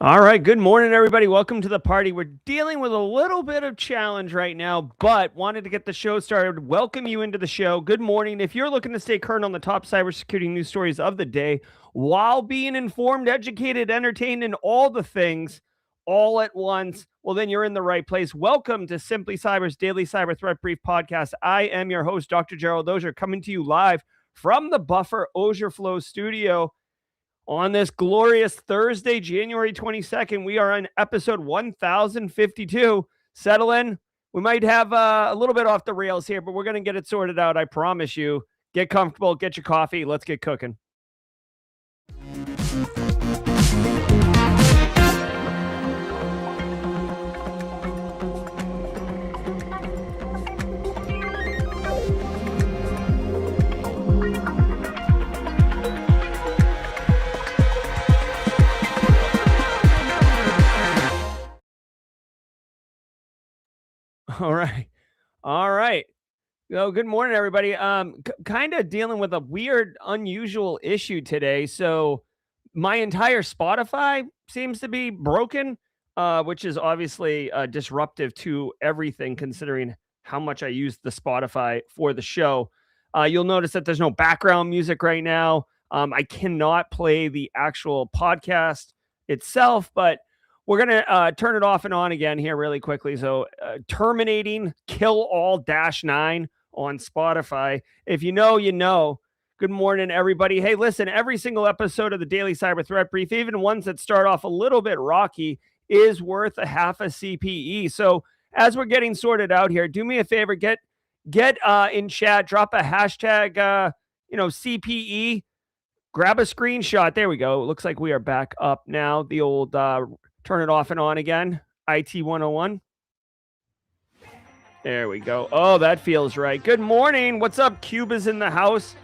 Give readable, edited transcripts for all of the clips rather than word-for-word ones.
All right. Good morning, everybody. Welcome to the party. We're dealing with a little bit of challenge right now, but wanted to get the show started. Welcome you into the show. Good morning. If you're looking to stay current on the top cybersecurity news stories of the day while being informed, educated, entertained, and all the things all at once, well, then you're in the right place. Welcome to Simply Cyber's Daily Cyber Threat Brief podcast. I am your host, Dr. Gerald Auger, coming to you live from the Buffer Auger Flow studio. On this glorious Thursday, January 22nd, we are on episode 1052. Settle in. We might have a little bit off the rails here, but we're going to get it sorted out. I promise you. Get comfortable, get your coffee. Let's get cooking. All right. So good morning, everybody. Kind of dealing with a weird, unusual issue today. So my entire Spotify seems to be broken, which is obviously disruptive to everything, considering how much I use the Spotify for the show. You'll notice that there's no background music right now. I cannot play the actual podcast itself, but we're going to turn it off and on again here really quickly. So terminating Kill All -9 on Spotify. If you know, you know. Good morning, everybody. Hey, listen, every single episode of the Daily Cyber Threat Brief, even ones that start off a little bit rocky, is worth a half a CPE. So as we're getting sorted out here, do me a favor, get in chat, drop a hashtag, CPE, grab a screenshot. There we go. It looks like we are back up now. The old turn it off and on again. IT 101. There we go. Oh, that feels right. Good morning. What's up? Cuba's in the house.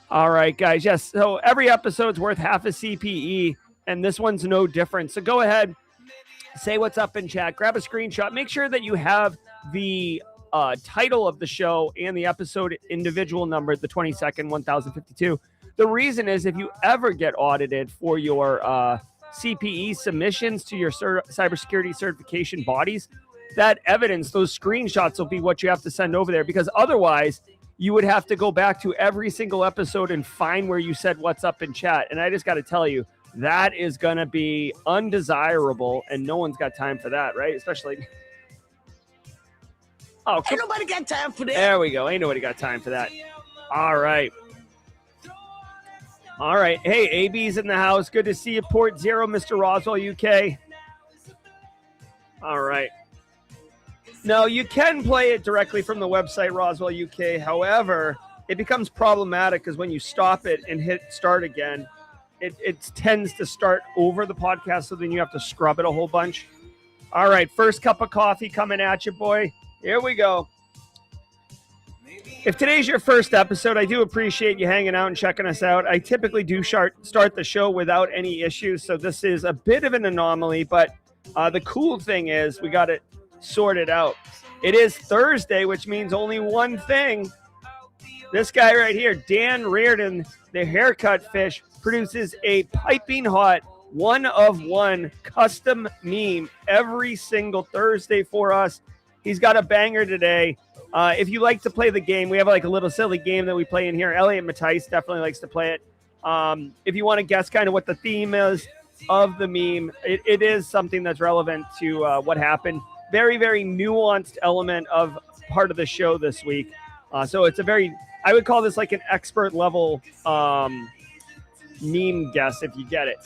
All right, guys. Yes. So every episode's worth half a CPE, and this one's no different. So go ahead, say what's up in chat, grab a screenshot. Make sure that you have the title of the show and the episode individual number, the 22nd, 1052. The reason is if you ever get audited for your CPE submissions to your cybersecurity certification bodies, that evidence, those screenshots will be what you have to send over there, because otherwise you would have to go back to every single episode and find where you said what's up in chat. And I just got to tell you, that is going to be undesirable, and no one's got time for that, right? Especially... Oh, ain't nobody got time for that. There we go. Ain't nobody got time for that. All right. All right. Hey, AB's in the house. Good to see you. Port 0, Mr. Roswell, UK. All right. No, you can play it directly from the website, Roswell, UK. However, it becomes problematic because when you stop it and hit start again, it tends to start over the podcast, so then you have to scrub it a whole bunch. All right. First cup of coffee coming at you, boy. Here we go. If today's your first episode, I do appreciate you hanging out and checking us out. I typically do start the show without any issues, so this is a bit of an anomaly, but the cool thing is we got it sorted out. It is Thursday, which means only one thing. This guy right here, Dan Reardon, the haircut fish, produces a piping hot one-of-one custom meme every single Thursday for us. He's got a banger today. If you like to play the game, we have like a little silly game that we play in here. Elliot Mattice definitely likes to play it. If you want to guess kind of what the theme is of the meme, it is something that's relevant to what happened. Very, very nuanced element of part of the show this week. So it's I would call this like an expert level meme guess if you get it.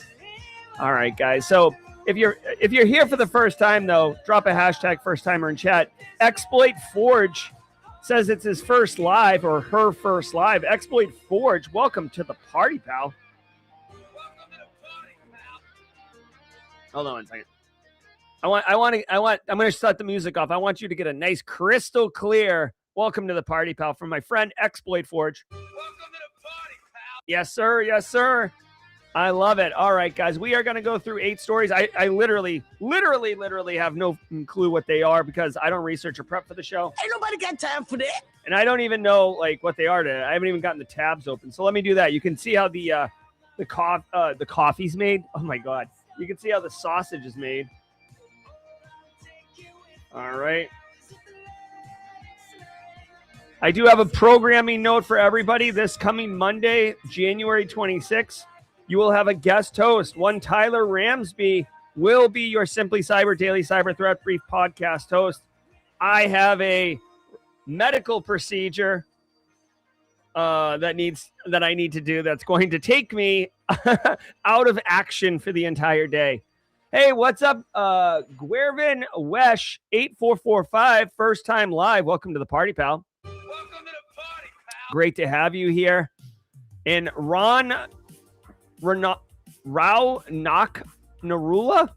All right, guys. So if you're here for the first time, though, drop a hashtag first timer in chat. Exploit Forge says it's his first live or her first live. Exploit Forge, welcome to the party, pal. Hold on one second. I'm going to start the music off. I want you to get a nice crystal clear welcome to the party, pal, from my friend Exploit Forge. Welcome to the party, pal. Yes, sir. Yes, sir. I love it. All right, guys, we are going to go through 8 stories. I literally have no clue what they are because I don't research or prep for the show. Ain't nobody got time for that. And I don't even know like what they are today. I haven't even gotten the tabs open. So let me do that. You can see how the coffee's made. Oh my God. You can see how the sausage is made. All right. I do have a programming note for everybody. This coming Monday, January 26th, you will have a guest host. One Tyler Ramsby will be your Simply Cyber Daily Cyber Threat Brief podcast host. I have a medical procedure that I need to do that's going to take me out of action for the entire day. Hey, what's up? Guervin Wesh 8445, first time live. Welcome to the party, pal. Welcome to the party, pal. Great to have you here. And Rao Nak Narula,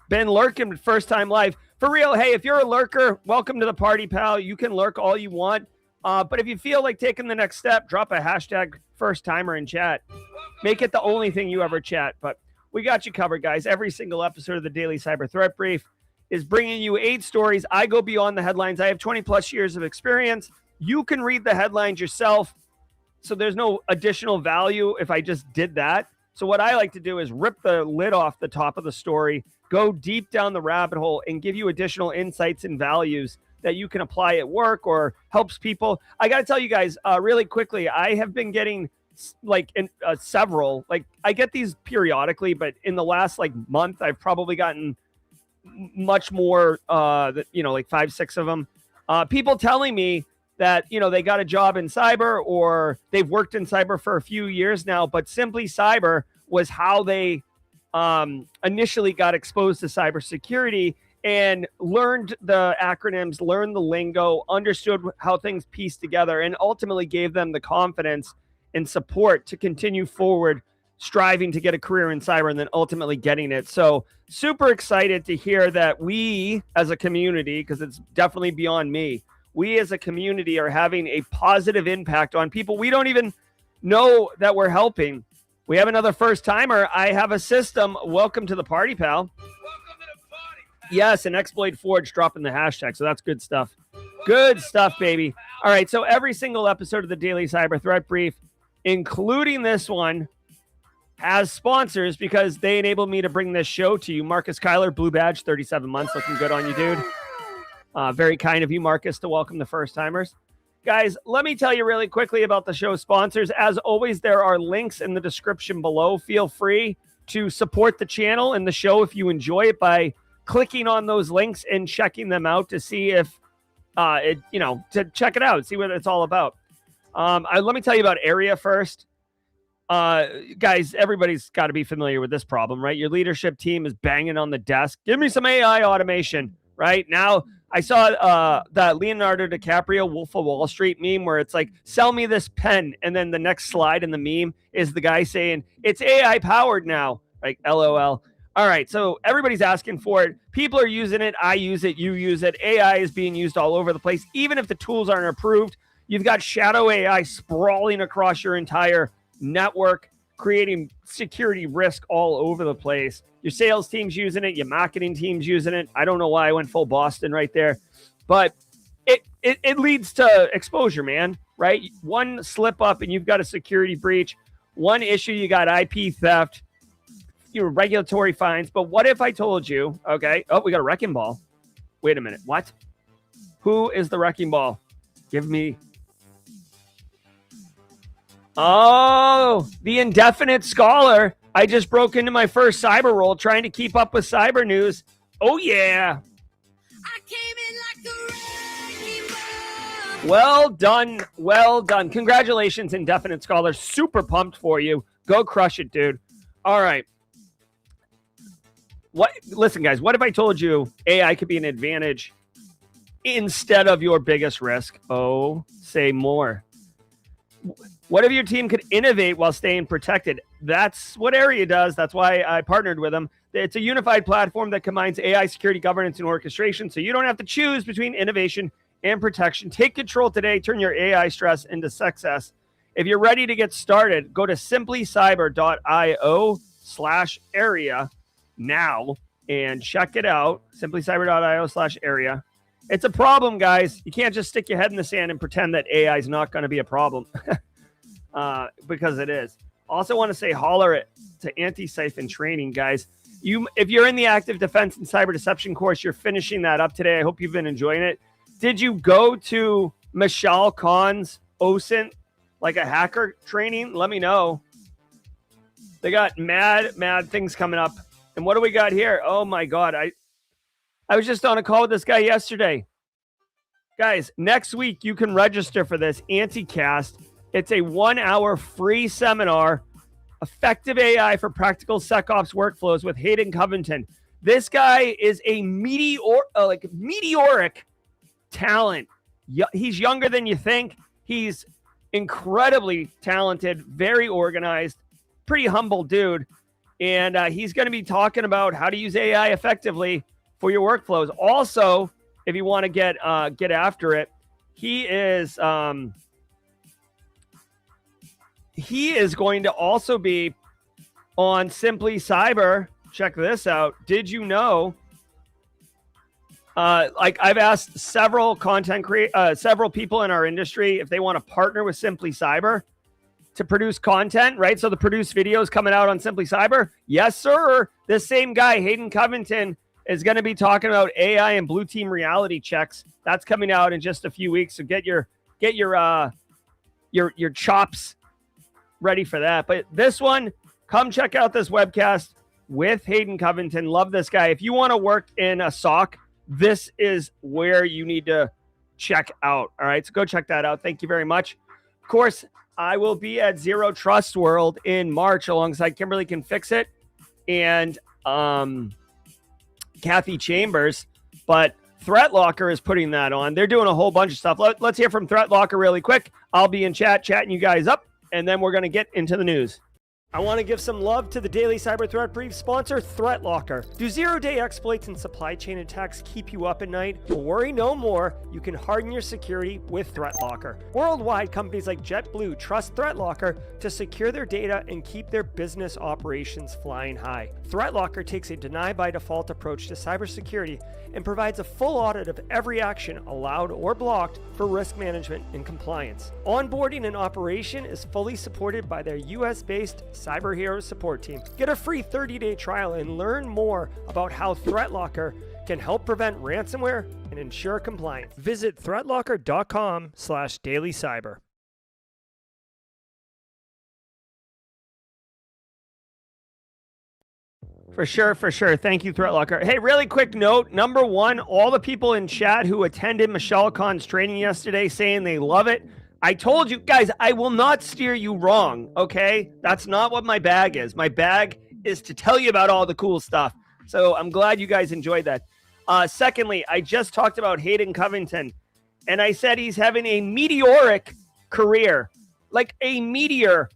been lurking first time live. For real, hey, if you're a lurker, welcome to the party, pal. You can lurk all you want. But if you feel like taking the next step, drop a hashtag first timer in chat. Make it the only thing you ever chat. But we got you covered, guys. Every single episode of the Daily Cyber Threat Brief is bringing you 8 stories. I go beyond the headlines. I have 20 plus years of experience. You can read the headlines yourself. So there's no additional value if I just did that. So what I like to do is rip the lid off the top of the story, go deep down the rabbit hole, and give you additional insights and values that you can apply at work or helps people. I got to tell you guys really quickly, I have been getting several, I get these periodically, but in the last month, I've probably gotten much more, 5, 6 of them. People telling me that, they got a job in cyber or they've worked in cyber for a few years now, but Simply Cyber was how they initially got exposed to cybersecurity and learned the acronyms, learned the lingo, understood how things piece together, and ultimately gave them the confidence and support to continue forward, striving to get a career in cyber and then ultimately getting it. So super excited to hear that we as a community, because it's definitely beyond me, we as a community are having a positive impact on people we don't even know that we're helping. We have another first timer. I have a system. Welcome to the party, pal. Welcome to the party, pal. Yes, and Exploit Forge dropping the hashtag. So that's good stuff. Good stuff, baby. All right. So every single episode of the Daily Cyber Threat Brief, including this one, has sponsors because they enable me to bring this show to you. Marcus Kyler, blue badge, 37 months. Looking good on you, dude. Very kind of you, Marcus, to welcome the first timers. Guys, let me tell you really quickly about the show sponsors. As always, there are links in the description below. Feel free to support the channel and the show if you enjoy it by clicking on those links and checking them out to see if, to check it out, see what it's all about. Let me tell you about Area first. Guys, everybody's got to be familiar with this problem, right? Your leadership team is banging on the desk. Give me some AI automation, right? Now, I saw that Leonardo DiCaprio Wolf of Wall Street meme where it's like, sell me this pen. And then the next slide in the meme is the guy saying, it's AI powered now. Like, LOL. All right, so everybody's asking for it. People are using it. I use it. You use it. AI is being used all over the place. Even if the tools aren't approved, you've got shadow AI sprawling across your entire network, creating security risk all over the place. Your sales team's using it. Your marketing team's using it. I don't know why I went full Boston right there, but it leads to exposure, man, right? One slip up and you've got a security breach. One issue, you got IP theft, your regulatory fines. But what if I told you, okay, oh, we got a wrecking ball. Wait a minute. What? Who is the wrecking ball? Give me. Oh, the indefinite scholar. I just broke into my first cyber role trying to keep up with cyber news. Oh, yeah. I came in like a wrecking ball. Well done. Well done. Congratulations, indefinite scholar. Super pumped for you. Go crush it, dude. All right. Listen, guys, what if I told you AI could be an advantage instead of your biggest risk? Oh, say more. What if your team could innovate while staying protected? That's what Area does. That's why I partnered with them. It's a unified platform that combines AI security, governance, and orchestration, so you don't have to choose between innovation and protection. Take control today. Turn your AI stress into success. If you're ready to get started, go to simplycyber.io/area now and check it out. simplycyber.io/area. It's a problem, guys. You can't just stick your head in the sand and pretend that AI is not going to be a problem. Because it is. Also want to say holler it to anti-siphon training, guys. If you're in the active defense and cyber deception course, you're finishing that up today. I hope you've been enjoying it. Did you go to Michelle Khan's OSINT, like a hacker training? Let me know. They got mad things coming up. And what do we got here? Oh my God. I was just on a call with this guy yesterday. Guys, next week you can register for this Anticast. It's a 1-hour free seminar, Effective AI for Practical SecOps Workflows with Hayden Covington. This guy is a meteoric talent. He's younger than you think. He's incredibly talented, very organized, pretty humble dude. And he's going to be talking about how to use AI effectively for your workflows. Also, if you want to get after it, he is going to also be on Simply Cyber. Check this out. Did you know? I've asked several several people in our industry if they want to partner with Simply Cyber to produce content, right? So the produced videos coming out on Simply Cyber. Yes, sir. This same guy, Hayden Covington, is going to be talking about AI and blue team reality checks. That's coming out in just a few weeks. So get your chops ready for that. But this one, come check out this webcast with Hayden Covington. Love this guy. If you want to work in a SOC, this is where you need to check out. All right, so go check that out. Thank you very much. Of course, I will be at Zero Trust World in March alongside Kimberly Can Fix It and Kathy Chambers, but ThreatLocker is putting that on. They're doing a whole bunch of stuff. Let's hear from ThreatLocker really quick. I'll be in chatting you guys up, and then we're going to get into the news. I want to give some love to the Daily Cyber Threat Brief sponsor, ThreatLocker. Do zero-day exploits and supply chain attacks keep you up at night? Well, worry no more. You can harden your security with ThreatLocker. Worldwide, companies like JetBlue trust ThreatLocker to secure their data and keep their business operations flying high. ThreatLocker takes a deny-by-default approach to cybersecurity and provides a full audit of every action allowed or blocked for risk management and compliance. Onboarding and operation is fully supported by their US-based Cyber Heroes support team. Get a free 30-day trial and learn more about how ThreatLocker can help prevent ransomware and ensure compliance. Visit threatlocker.com/dailycyber. For sure. Thank you, ThreatLocker. Hey, really quick note. Number one, all the people in chat who attended Michelle Khan's training yesterday saying they love it. I told you guys, I will not steer you wrong, okay? That's not what my bag is. My bag is to tell you about all the cool stuff. So I'm glad you guys enjoyed that. Secondly, I just talked about Hayden Covington, and I said he's having a meteoric career, like a meteor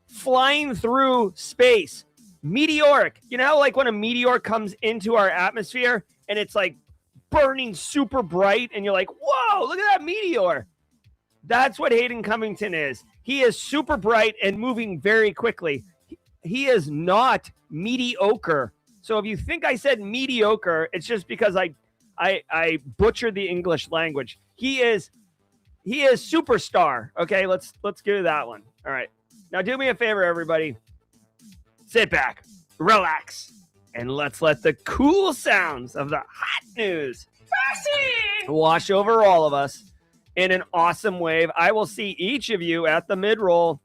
flying through space. Meteoric. You know how like when a meteor comes into our atmosphere and it's like burning super bright and you're like, whoa, look at that meteor. That's what Hayden Covington is. He is super bright and moving very quickly. He is not mediocre. So if you think I said mediocre, it's just because I butchered the English language. He is superstar. Okay, let's do that one. All right. Now do me a favor, everybody. Sit back, relax, and let's let the cool sounds of the hot news wash over all of us in an awesome wave. I will see each of you at the mid-roll.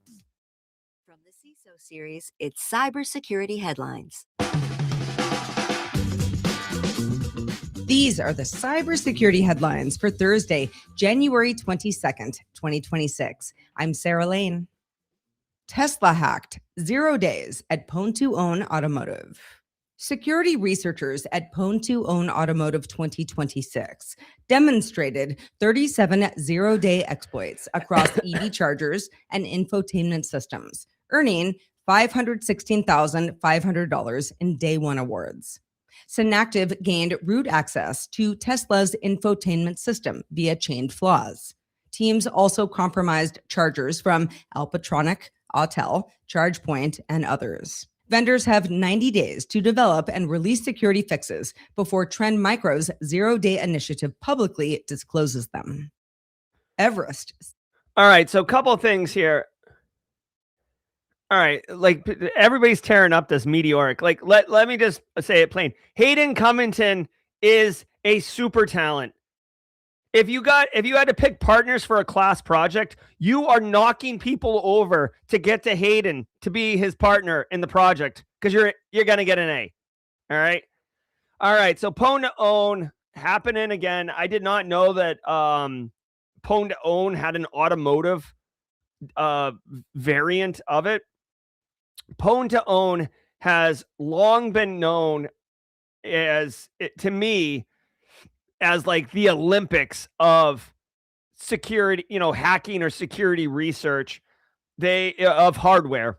From the CISO series, it's cybersecurity headlines. These are the cybersecurity headlines for Thursday, January 22nd, 2026. I'm Sarah Lane. Tesla hacked 0 days at Pwn2Own Automotive. Security researchers at Pwn2Own Automotive 2026 demonstrated 37 zero-day exploits across EV chargers and infotainment systems, earning $516,500 in Day 1 awards. Synactive gained root access to Tesla's infotainment system via chained flaws. Teams also compromised chargers from Alpatronic, Autel, ChargePoint, and others. Vendors have 90 days to develop and release security fixes before Trend Micro's zero-day initiative publicly discloses them. Everest. All right, so a couple of things here. All right, like everybody's tearing up this meteoric. Like let me just say it plain. Hayden Covington is a super talent. If you had to pick partners for a class project, you are knocking people over to get to Hayden to be his partner in the project because you're gonna get an A. All right. All right. So Pwn2Own happening again. I did not know that Pwn2Own had an automotive variant of it. Pwn2Own has long been known as, to me, as like the Olympics of security, hacking or security research. Of hardware.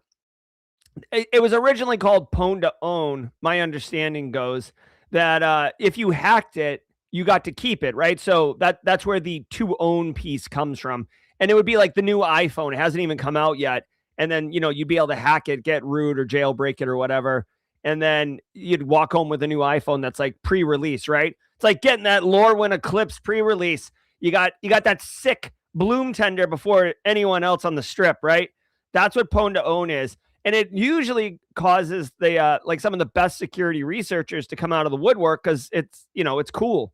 It was originally called Pwn2Own. My understanding goes that if you hacked it, you got to keep it, right? So that's where the to own piece comes from. And it would be like the new iPhone. It hasn't even come out yet. And then, you'd be able to hack it, get root or jailbreak it or whatever. And then you'd walk home with a new iPhone that's like pre-release, right? It's like getting that Lorwyn Eclipse pre-release. You got that sick bloom tender before anyone else on the strip, right? That's what Pwn2Own is. And it usually causes the like some of the best security researchers to come out of the woodwork because it's cool.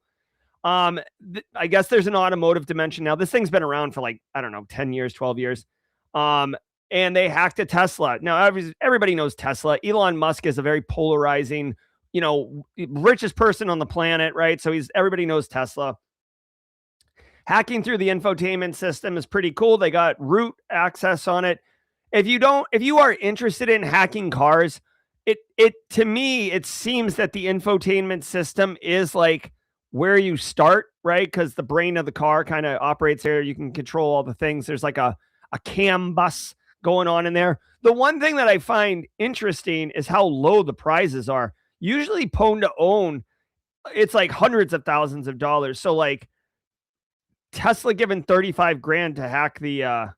I guess there's an automotive dimension now. This thing's been around for like, I don't know, 10 years, 12 years. And they hacked a Tesla. Now, everybody knows Tesla. Elon Musk is a very polarizing, richest person on the planet, right? So everybody knows Tesla. Hacking through the infotainment system is pretty cool. They got root access on it. If you are interested in hacking cars, to me, it seems that the infotainment system is like where you start, right? Because the brain of the car kind of operates there. You can control all the things. There's like a CAN bus going on in there. The one thing that I find interesting is how low the prizes are. Usually Pwn2Own, it's like hundreds of thousands of dollars. So like Tesla given 35 grand to hack the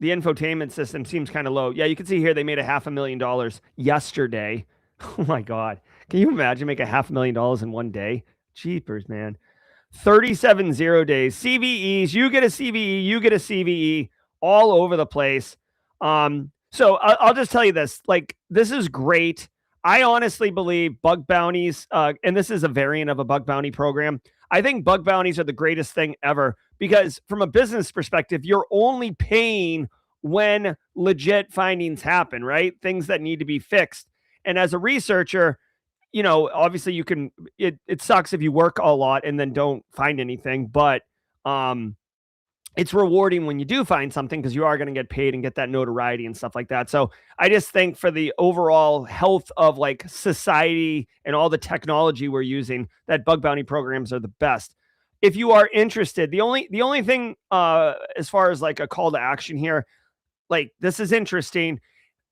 infotainment system seems kind of low. Yeah, you can see here they made $500,000 yesterday. Oh my God. Can you imagine making $500,000 in one day? Jeepers, man. 37 0 days. CVEs, you get a CVE, you get a CVE all over the place. So I'll just tell you this. Like, this is great. I honestly believe bug bounties, and this is a variant of a bug bounty program. I think bug bounties are the greatest thing ever because from a business perspective, you're only paying when legit findings happen, right? Things that need to be fixed. And as a researcher, obviously it sucks if you work a lot and then don't find anything, but it's rewarding when you do find something because you are going to get paid and get that notoriety and stuff like that. So I just think for the overall health of like society and all the technology we're using, that bug bounty programs are the best. If you are interested, the only thing as far as like a call to action here, like this is interesting.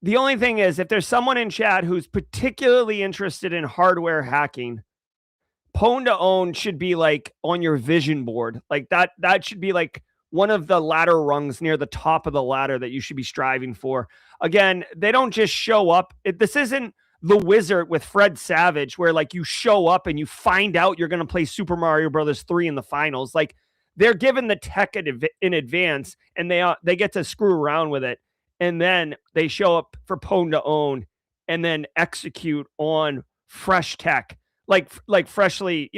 The only thing is if there's someone in chat who's particularly interested in hardware hacking, Pwn2Own should be like on your vision board. Like that should be like one of the ladder rungs near the top of the ladder that you should be striving for. Again, they don't just show up. This isn't The Wizard with Fred Savage where like you show up and you find out you're going to play Super Mario Brothers 3 in the finals. Like they're given the tech in advance and they get to screw around with it. And then they show up for Pwn2Own and then execute on fresh tech, like freshly,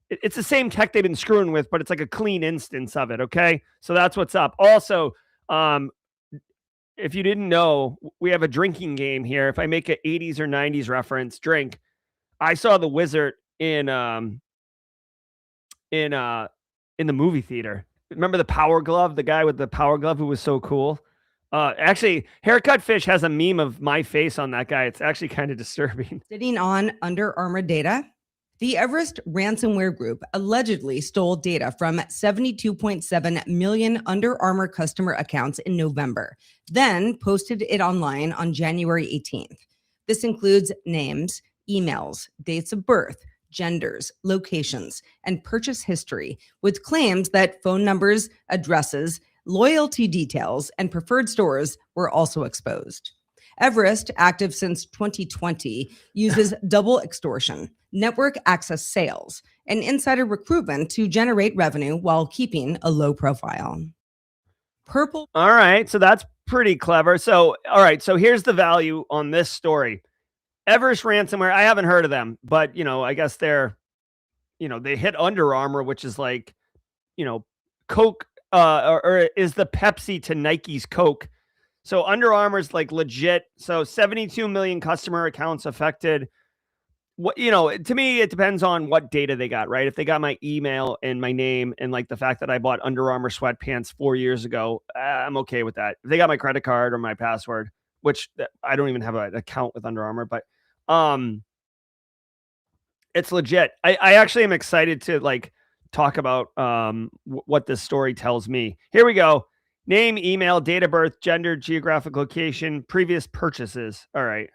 it's the same tech they've been screwing with, but it's like a clean instance of it. Okay. So that's what's up. Also, if you didn't know, we have a drinking game here. If I make an 80s or 90s reference, drink. I saw The Wizard in the movie theater. Remember the Power Glove, the guy with the Power Glove who was so cool? Actually, Haircut Fish has a meme of my face on that guy. It's actually kind of disturbing. Sitting on Under Armour data, the Everest ransomware group allegedly stole data from 72.7 million Under Armour customer accounts in November, then posted it online on January 18th. This includes names, emails, dates of birth, genders, locations, and purchase history, with claims that phone numbers, addresses, loyalty details, and preferred stores were also exposed. Everest, active since 2020, uses double extortion, network access sales, and insider recruitment to generate revenue while keeping a low profile. Purple. All right. So that's pretty clever. So, all right. So here's the value on this story. Everest ransomware. I haven't heard of them, but I guess they're, they hit Under Armour, which is like, Coke, or is the Pepsi to Nike's Coke. So Under Armour's like legit. So 72 million customer accounts affected. What, to me, it depends on what data they got, right? If they got my email and my name and like the fact that I bought Under Armour sweatpants 4 years ago, I'm okay with that. If they got my credit card or my password, which I don't even have an account with Under Armour, but it's legit. I actually am excited to like talk about what this story tells me. Here we go. Name, email, date of birth, gender, geographic location, previous purchases. All right.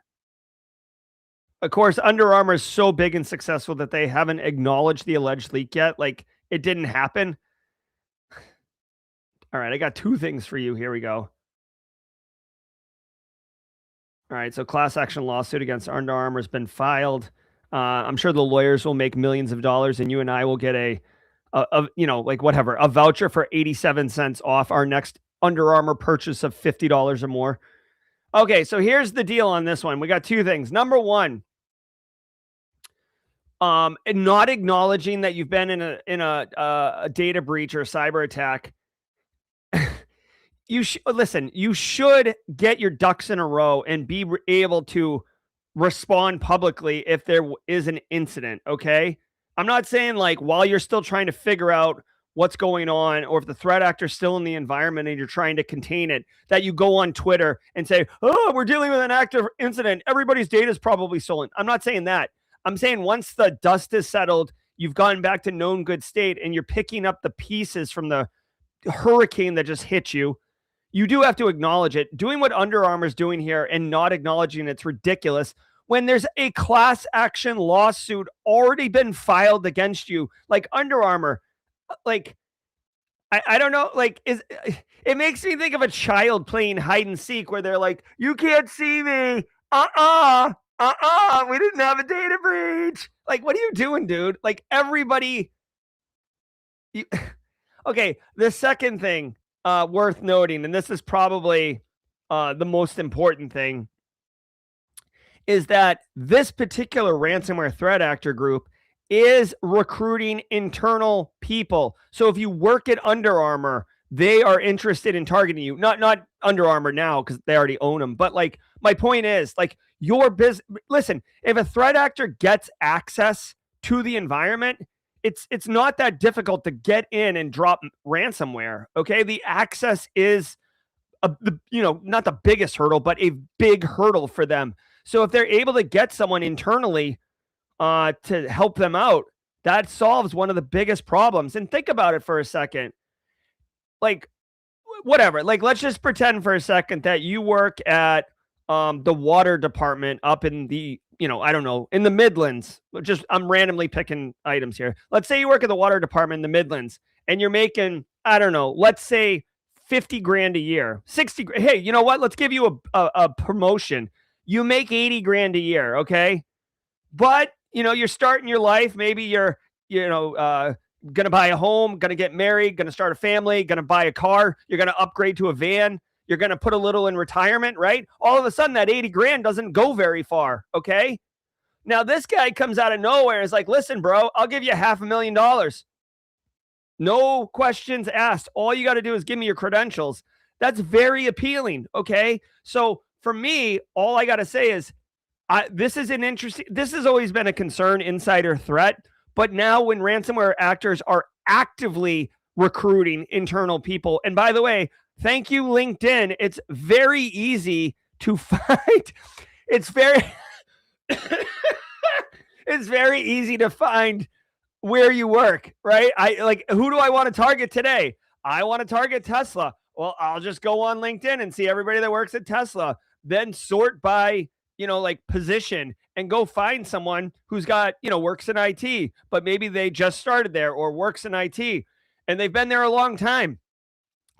Of course, Under Armour is so big and successful that they haven't acknowledged the alleged leak yet. Like, it didn't happen. All right, I got two things for you. Here we go. All right, so class action lawsuit against Under Armour has been filed. I'm sure the lawyers will make millions of dollars, and you and I will get a voucher for 87 cents off our next Under Armour purchase of $50 or more. Okay, so here's the deal on this one. We got two things. Number one, not acknowledging that you've been in a data breach or a cyber attack. You should get your ducks in a row and be able to respond publicly if there is an incident. Okay. I'm not saying like while you're still trying to figure out what's going on, or if the threat actor's still in the environment and you're trying to contain it, that you go on Twitter and say, oh, we're dealing with an active incident. Everybody's data is probably stolen. I'm not saying that. I'm saying once the dust is settled, you've gotten back to known good state and you're picking up the pieces from the hurricane that just hit you. You do have to acknowledge it. Doing what Under Armour's doing here and not acknowledging it's ridiculous when there's a class action lawsuit already been filed against you. Like Under Armour, like, I don't know, like, it makes me think of a child playing hide and seek where they're like, you can't see me. We didn't have a data breach. Like, what are you doing, dude? Like, everybody. Okay, the second thing worth noting, and this is probably the most important thing, is that this particular ransomware threat actor group is recruiting internal people. So if you work at Under Armour, they are interested in targeting you. Not Under Armour now because they already own them. But like my point is, like your business. Listen, if a threat actor gets access to the environment, it's not that difficult to get in and drop ransomware. Okay, the access is not the biggest hurdle, but a big hurdle for them. So if they're able to get someone internally to help them out, that solves one of the biggest problems. And think about it for a second. Like, whatever. Like, let's just pretend for a second that you work at the water department up in the, I don't know, in the Midlands. I'm randomly picking items here. Let's say you work at the water department in the Midlands and you're making, I don't know, let's say 50 grand a year, 60. Hey, you know what? Let's give you a promotion. You make 80 grand a year. Okay. But, you're starting your life. Maybe you're, going to buy a home, going to get married, going to start a family, going to buy a car. You're going to upgrade to a van. You're going to put a little in retirement, right? All of a sudden that 80 grand doesn't go very far. Okay. Now this guy comes out of nowhere and is like, listen, bro, I'll give you $500,000. No questions asked. All you got to do is give me your credentials. That's very appealing. Okay. So for me, all I got to say is this has always been a concern, insider threat. But now when ransomware actors are actively recruiting internal people, and by the way, thank you, LinkedIn. It's very easy to find. It's very easy to find where you work, right? Who do I want to target today? I want to target Tesla. Well, I'll just go on LinkedIn and see everybody that works at Tesla, then sort by, position and go find someone who's got, works in IT, but maybe they just started there or works in IT and they've been there a long time.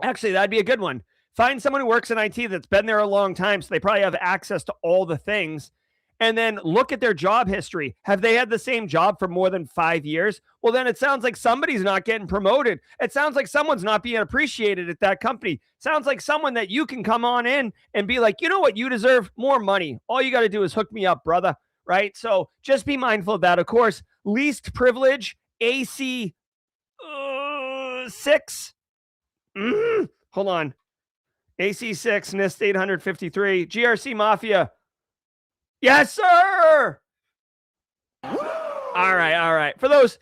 Actually, that'd be a good one. Find someone who works in IT that's been there a long time. So they probably have access to all the things and then look at their job history. Have they had the same job for more than 5 years? Well, then it sounds like somebody's not getting promoted. It sounds like someone's not being appreciated at that company. Sounds like someone that you can come on in and be like, you know what, you deserve more money. All you got to do is hook me up, brother. Right? So just be mindful of that. Of course, least privilege, AC 6. Hold on. AC 6, NIST 853, GRC Mafia. Yes, sir. All right. For those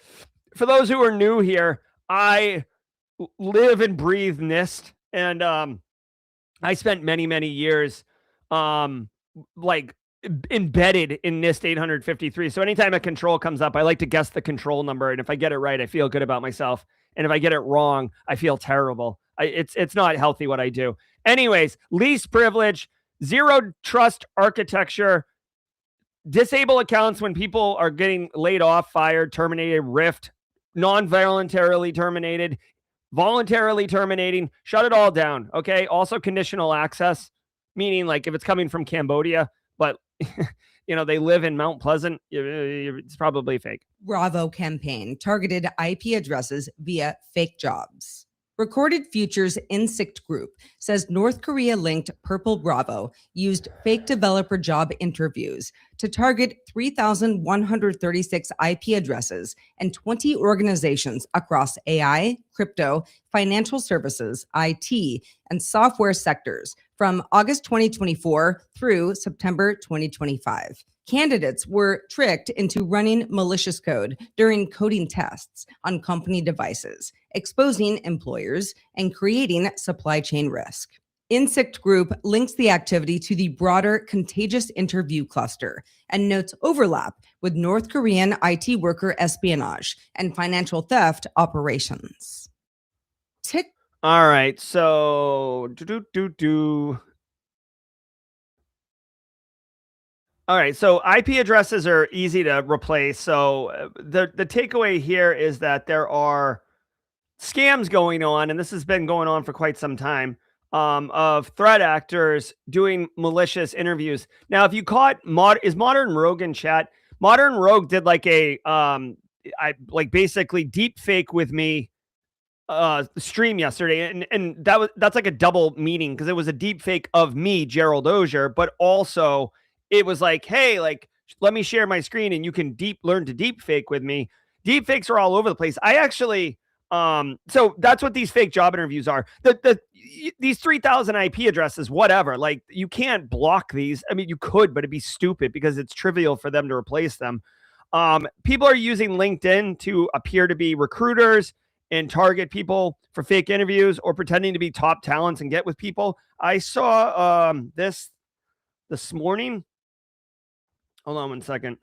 who are new here, I live and breathe NIST, and I spent many years like embedded in NIST 853. So anytime a control comes up, I like to guess the control number, and if I get it right, I feel good about myself, and if I get it wrong, I feel terrible. It's not healthy what I do. Anyways, least privilege, zero trust architecture, disable accounts when people are getting laid off, fired, terminated, rift, non-voluntarily terminated, voluntarily terminating, shut it all down. Okay. Also conditional access, meaning like if it's coming from Cambodia, but they live in Mount Pleasant, it's probably fake. Bravo campaign targeted IP addresses via fake jobs. Recorded Futures Insect Group says North Korea-linked PurpleBravo used fake developer job interviews to target 3,136 IP addresses and 20 organizations across AI, crypto, financial services, IT, and software sectors from August 2024 through September 2025. Candidates were tricked into running malicious code during coding tests on company devices, exposing employers and creating supply chain risk. Insect Group links the activity to the broader contagious interview cluster and notes overlap with North Korean IT worker espionage and financial theft operations. All right, so All right, so IP addresses are easy to replace. So the takeaway here is that there are scams going on, and this has been going on for quite some time, of threat actors doing malicious interviews. Now, if you caught is Modern Rogue in chat? Modern Rogue did like a basically deep fake with me stream yesterday, and that's like a double meaning, because it was a deep fake of me, Gerald Auger, but also it was like, hey, like, let me share my screen and you can learn to deep fake with me. Deep fakes are all over the place. I actually, so that's what these fake job interviews are. These 3,000 IP addresses, whatever, like you can't block these. I mean, you could, but it'd be stupid because it's trivial for them to replace them. People are using LinkedIn to appear to be recruiters and target people for fake interviews, or pretending to be top talents and get with people. I saw this morning. Hold on one second.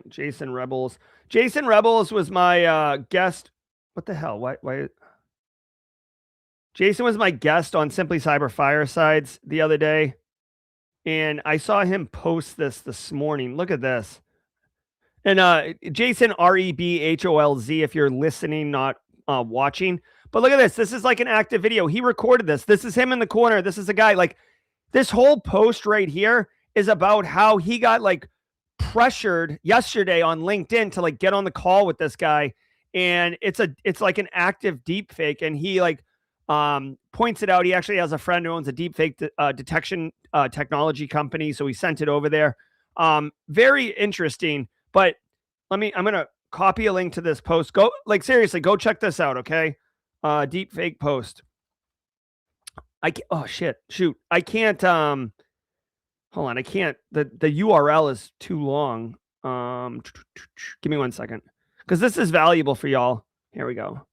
Jason Rebels. Jason Rebels was my guest. What the hell? Why? Jason was my guest on Simply Cyber Firesides the other day, and I saw him post this morning. Look at this. And Jason, Rebholz, if you're listening, not watching. But look at this. This is like an active video. He recorded this. This is him in the corner. This is a guy, like, this whole post right here is about how he got like pressured yesterday on LinkedIn to like get on the call with this guy. And it's like an active deep fake. And he like points it out. He actually has a friend who owns a deep fake detection technology company. So he sent it over there. Very interesting. But I'm going to copy a link to this post. Go, like, seriously, go check this out. Okay. Deep fake post. I can't, hold on. I can't, the URL is too long. Give me 1 second, because this is valuable for y'all. Here we go.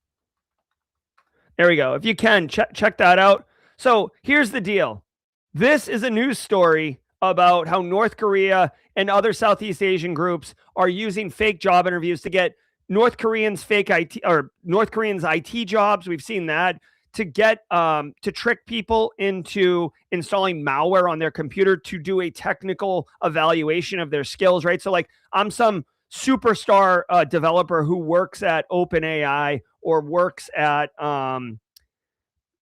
There we go. If you can, check that out. So here's the deal. This is a news story about how North Korea and other Southeast Asian groups are using fake job interviews to get North Koreans IT jobs. We've seen that. To get to trick people into installing malware on their computer to do a technical evaluation of their skills, right? So like, I'm some superstar developer who works at OpenAI or works at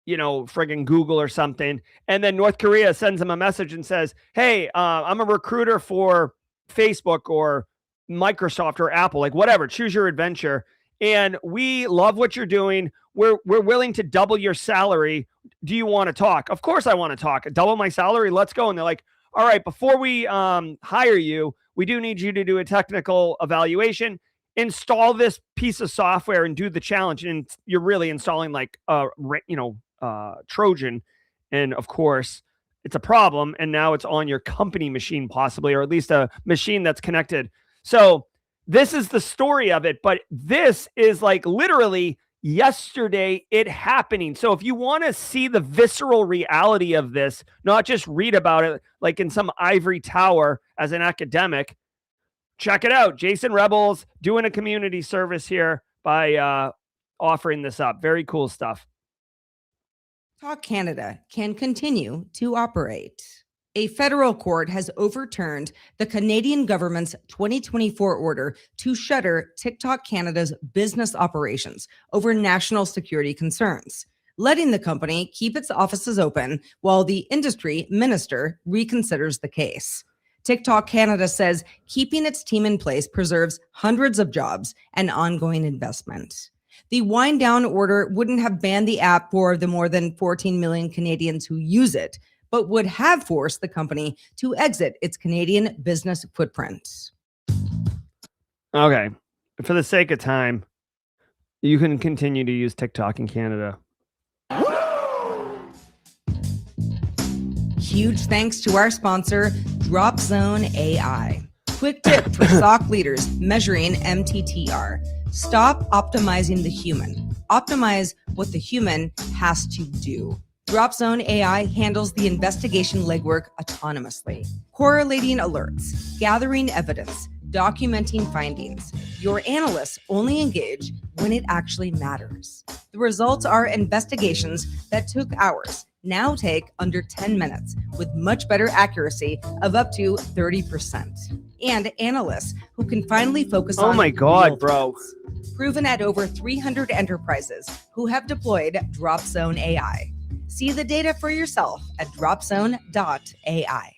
friggin' Google or something. And then North Korea sends them a message and says, hey, I'm a recruiter for Facebook or Microsoft or Apple, like whatever, choose your adventure. And we love what you're doing. We're willing to double your salary. Do you want to talk? Of course I want to talk. Double my salary. Let's go. And they're like, all right, before we hire you, we do need you to do a technical evaluation, install this piece of software and do the challenge. And you're really installing like, Trojan. And of course it's a problem. And now it's on your company machine possibly, or at least a machine that's connected. So this is the story of it, but this is like literally yesterday it happening. So if you want to see the visceral reality of this, not just read about it like in some ivory tower as an academic, check it out. Jason Rebels doing a community service here by offering this up. Very cool stuff. TikTok Canada can continue to operate. A federal court has overturned the Canadian government's 2024 order to shutter TikTok Canada's business operations over national security concerns, letting the company keep its offices open while the industry minister reconsiders the case. TikTok Canada says keeping its team in place preserves hundreds of jobs and ongoing investment. The wind down order wouldn't have banned the app for the more than 14 million Canadians who use it, but would have forced the company to exit its Canadian business footprint. Okay. For the sake of time, you can continue to use TikTok in Canada. Huge thanks to our sponsor, DropZone AI. Quick tip for SOC leaders measuring MTTR. Stop optimizing the human. Optimize what the human has to do. DropZone AI handles the investigation legwork autonomously, correlating alerts, gathering evidence, documenting findings. Your analysts only engage when it actually matters. The results are investigations that took hours, now take under 10 minutes, with much better accuracy of up to 30%. And analysts who can finally focus on— Oh my God, bro. Proven at over 300 enterprises who have deployed DropZone AI. See the data for yourself at dropzone.ai.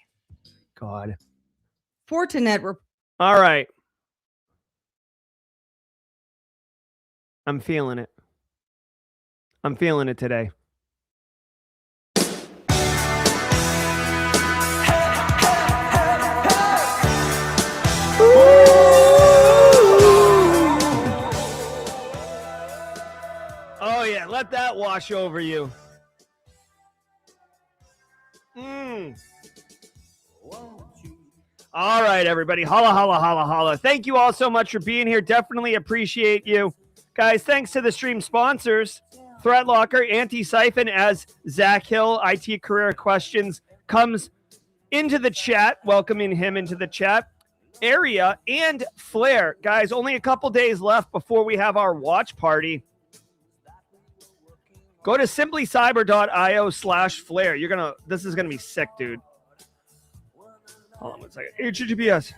God. Fortinet. All right. I'm feeling it. I'm feeling it today. Oh yeah, let that wash over you. All right, everybody. Holla, holla, holla, holla. Thank you all so much for being here. Definitely appreciate you. Guys, thanks to the stream sponsors, ThreatLocker, Anti-Siphon, as Zack Hill, IT Career Questions, comes into the chat, welcoming him into the chat. Area and Flare. Guys, only a couple days left before we have our watch party. Go to simplycyber.io/flare. This is gonna be sick, dude. Hold on one second. HTTPS.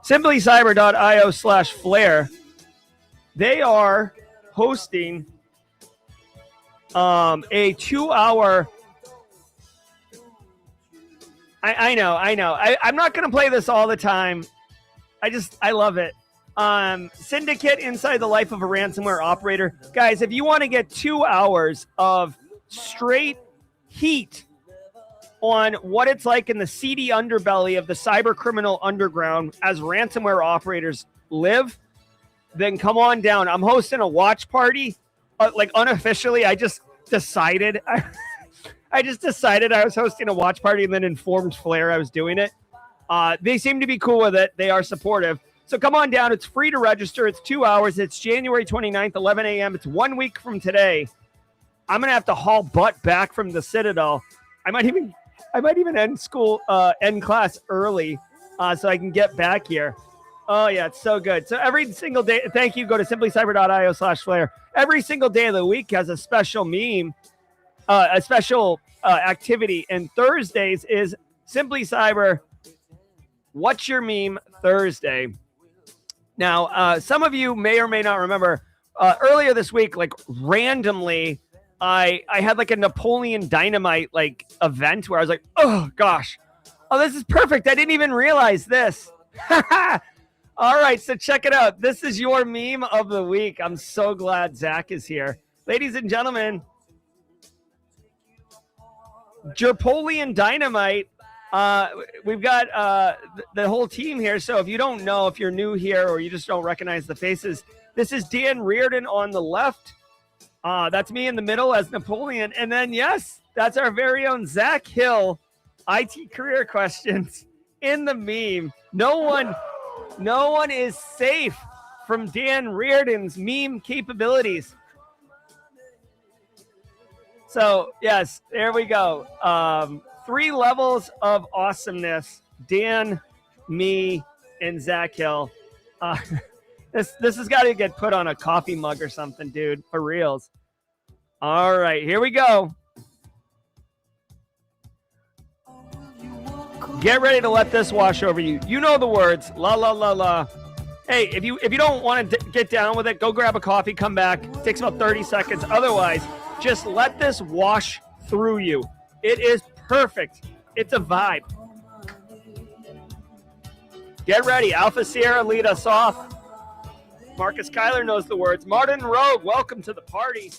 Simplycyber.io/flare. They are hosting a 2-hour. I know. I'm not gonna play this all the time. I love it. Syndicate inside the life of a ransomware operator. Guys, if you want to get 2 hours of straight heat on what it's like in the seedy underbelly of the cyber criminal underground as ransomware operators live, then come on down. I'm hosting a watch party, like unofficially. I just decided I was hosting a watch party and then informed Flare I was doing it. They seem to be cool with it. They are supportive. So come on down. It's free to register. It's 2 hours. It's January 29th, 11 a.m. It's 1 week from today. I'm going to have to haul butt back from the Citadel. I might even end class early so I can get back here. Oh, yeah, it's so good. So every single day, thank you. Go to simplycyber.io/flare. Every single day of the week has a special meme, a special activity. And Thursdays is Simply Cyber What's Your Meme Thursday. Now, some of you may or may not remember, earlier this week, like randomly, I had like a Napoleon Dynamite like event where I was like, oh gosh, oh, this is perfect. I didn't even realize this. All right, so check it out. This is your meme of the week. I'm so glad Zach is here. Ladies and gentlemen, Napoleon Dynamite. We've got the whole team here. So if you don't know, if you're new here or you just don't recognize the faces, this is Dan Reardon on the left. That's me in the middle as Napoleon. And then, yes, that's our very own Zack Hill, IT career questions in the meme. No one is safe from Dan Reardon's meme capabilities. So, yes, there we go. 3 levels of awesomeness. Dan, me, and Zack Hill. This has got to get put on a coffee mug or something, dude, for reals. All right, here we go. Get ready to let this wash over you. You know the words. La, la, la, la. Hey, if you don't want to get down with it, go grab a coffee, come back. It takes about 30 seconds. Otherwise, just let this wash through you. It is perfect. It's a vibe. Get ready. Alpha Sierra, lead us off. Marcus Kyler knows the words. Martin Rogue, welcome to the party.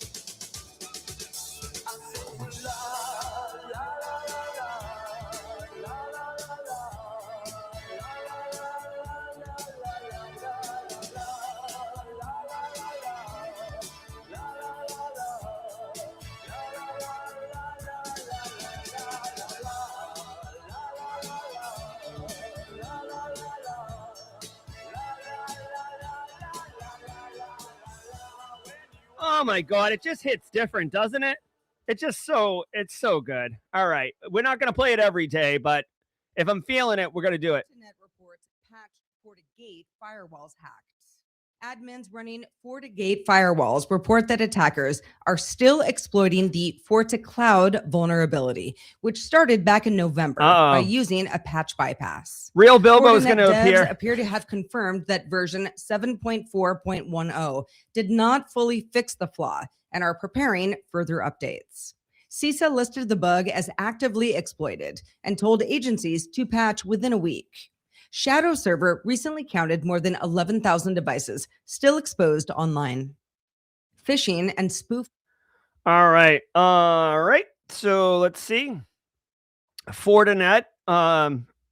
Oh my God, it just hits different, doesn't it? It's so good. All right. We're not going to play it every day, but if I'm feeling it, we're going to do it. Internet reports patched FortiGate firewalls hacked. Admins running FortiGate firewalls report that attackers are still exploiting the FortiCloud vulnerability, which started back in November by using a patch bypass. Real Bilbo is going to devs appear to have confirmed that version 7.4.10 did not fully fix the flaw and are preparing further updates. CISA listed the bug as actively exploited and told agencies to patch within a week. Shadow Server recently counted more than 11,000 devices still exposed online. Phishing and spoof. All right. So let's see. Fortinet, I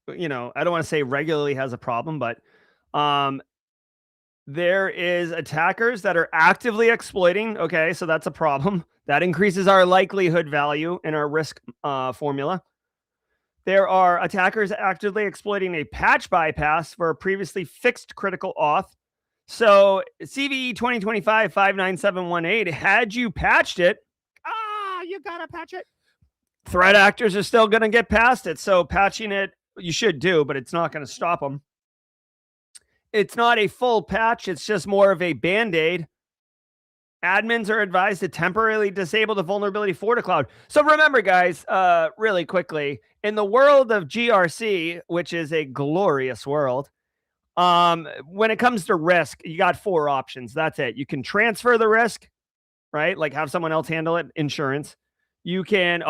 don't want to say regularly has a problem, but there is attackers that are actively exploiting. Okay, so that's a problem. That increases our likelihood value in our risk formula. There are attackers actively exploiting a patch bypass for a previously fixed critical auth. So CVE 2025-59718, had you patched it, you gotta patch it. Threat actors are still going to get past it. So patching it, you should do, but it's not going to stop them. It's not a full patch. It's just more of a Band-Aid. Admins are advised to temporarily disable the vulnerability FortiCloud. So remember, guys, really quickly, in the world of GRC, which is a glorious world, when it comes to risk, you got 4 options. That's it. You can transfer the risk, right? Like have someone else handle it, insurance. You can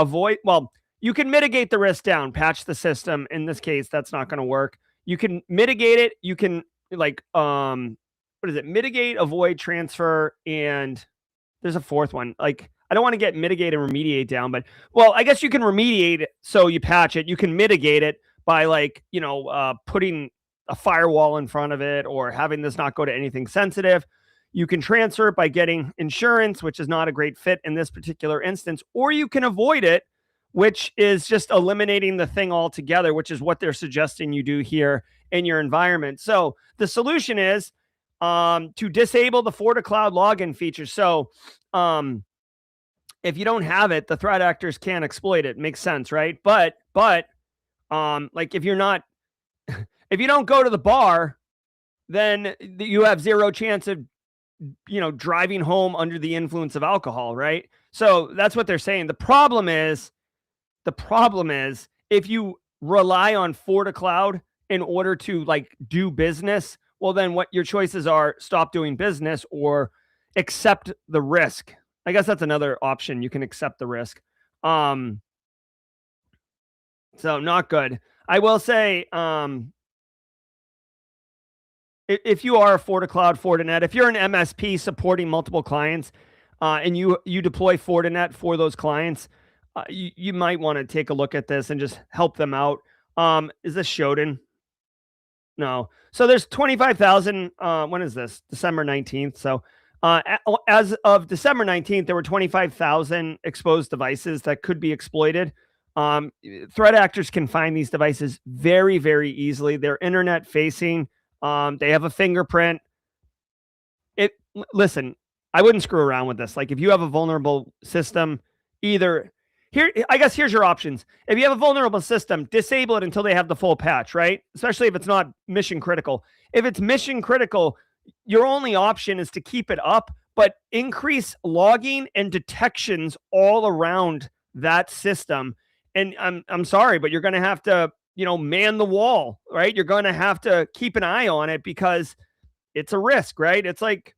you can mitigate the risk down, patch the system. In this case, that's not going to work. You can mitigate it. You can mitigate, avoid, transfer, and there's a 4th one. Like, I don't want to get mitigate and remediate down, but I guess you can remediate it, so you patch it. You can mitigate it by putting a firewall in front of it or having this not go to anything sensitive. You can transfer it by getting insurance, which is not a great fit in this particular instance, or you can avoid it, which is just eliminating the thing altogether, which is what they're suggesting you do here in your environment. So the solution is to disable the FortiCloud login feature. So if you don't have it, the threat actors can't exploit it. Makes sense, right? But like if you don't go to the bar, then you have 0 chance of driving home under the influence of alcohol, right? So that's what they're saying. The problem is if you rely on FortiCloud in order to do business, well, then what your choices are: stop doing business or accept the risk. I guess that's another option. You can accept the risk. So not good. I will say, if you are a FortiCloud, Fortinet, if you're an MSP supporting multiple clients, and you deploy Fortinet for those clients, you might want to take a look at this and just help them out. Is this Shodan? No. So there's 25,000. When is this? December 19th. So as of December 19th, there were 25,000 exposed devices that could be exploited. Threat actors can find these devices very, very easily. They're internet facing. They have a fingerprint. Listen, I wouldn't screw around with this. Like if you have a vulnerable system, I guess here's your options. If you have a vulnerable system, disable it until they have the full patch, right? Especially if it's not mission critical. If it's mission critical, your only option is to keep it up, but increase logging and detections all around that system. And I'm sorry, but you're going to have to, man the wall, right? You're going to have to keep an eye on it because it's a risk, right? It's like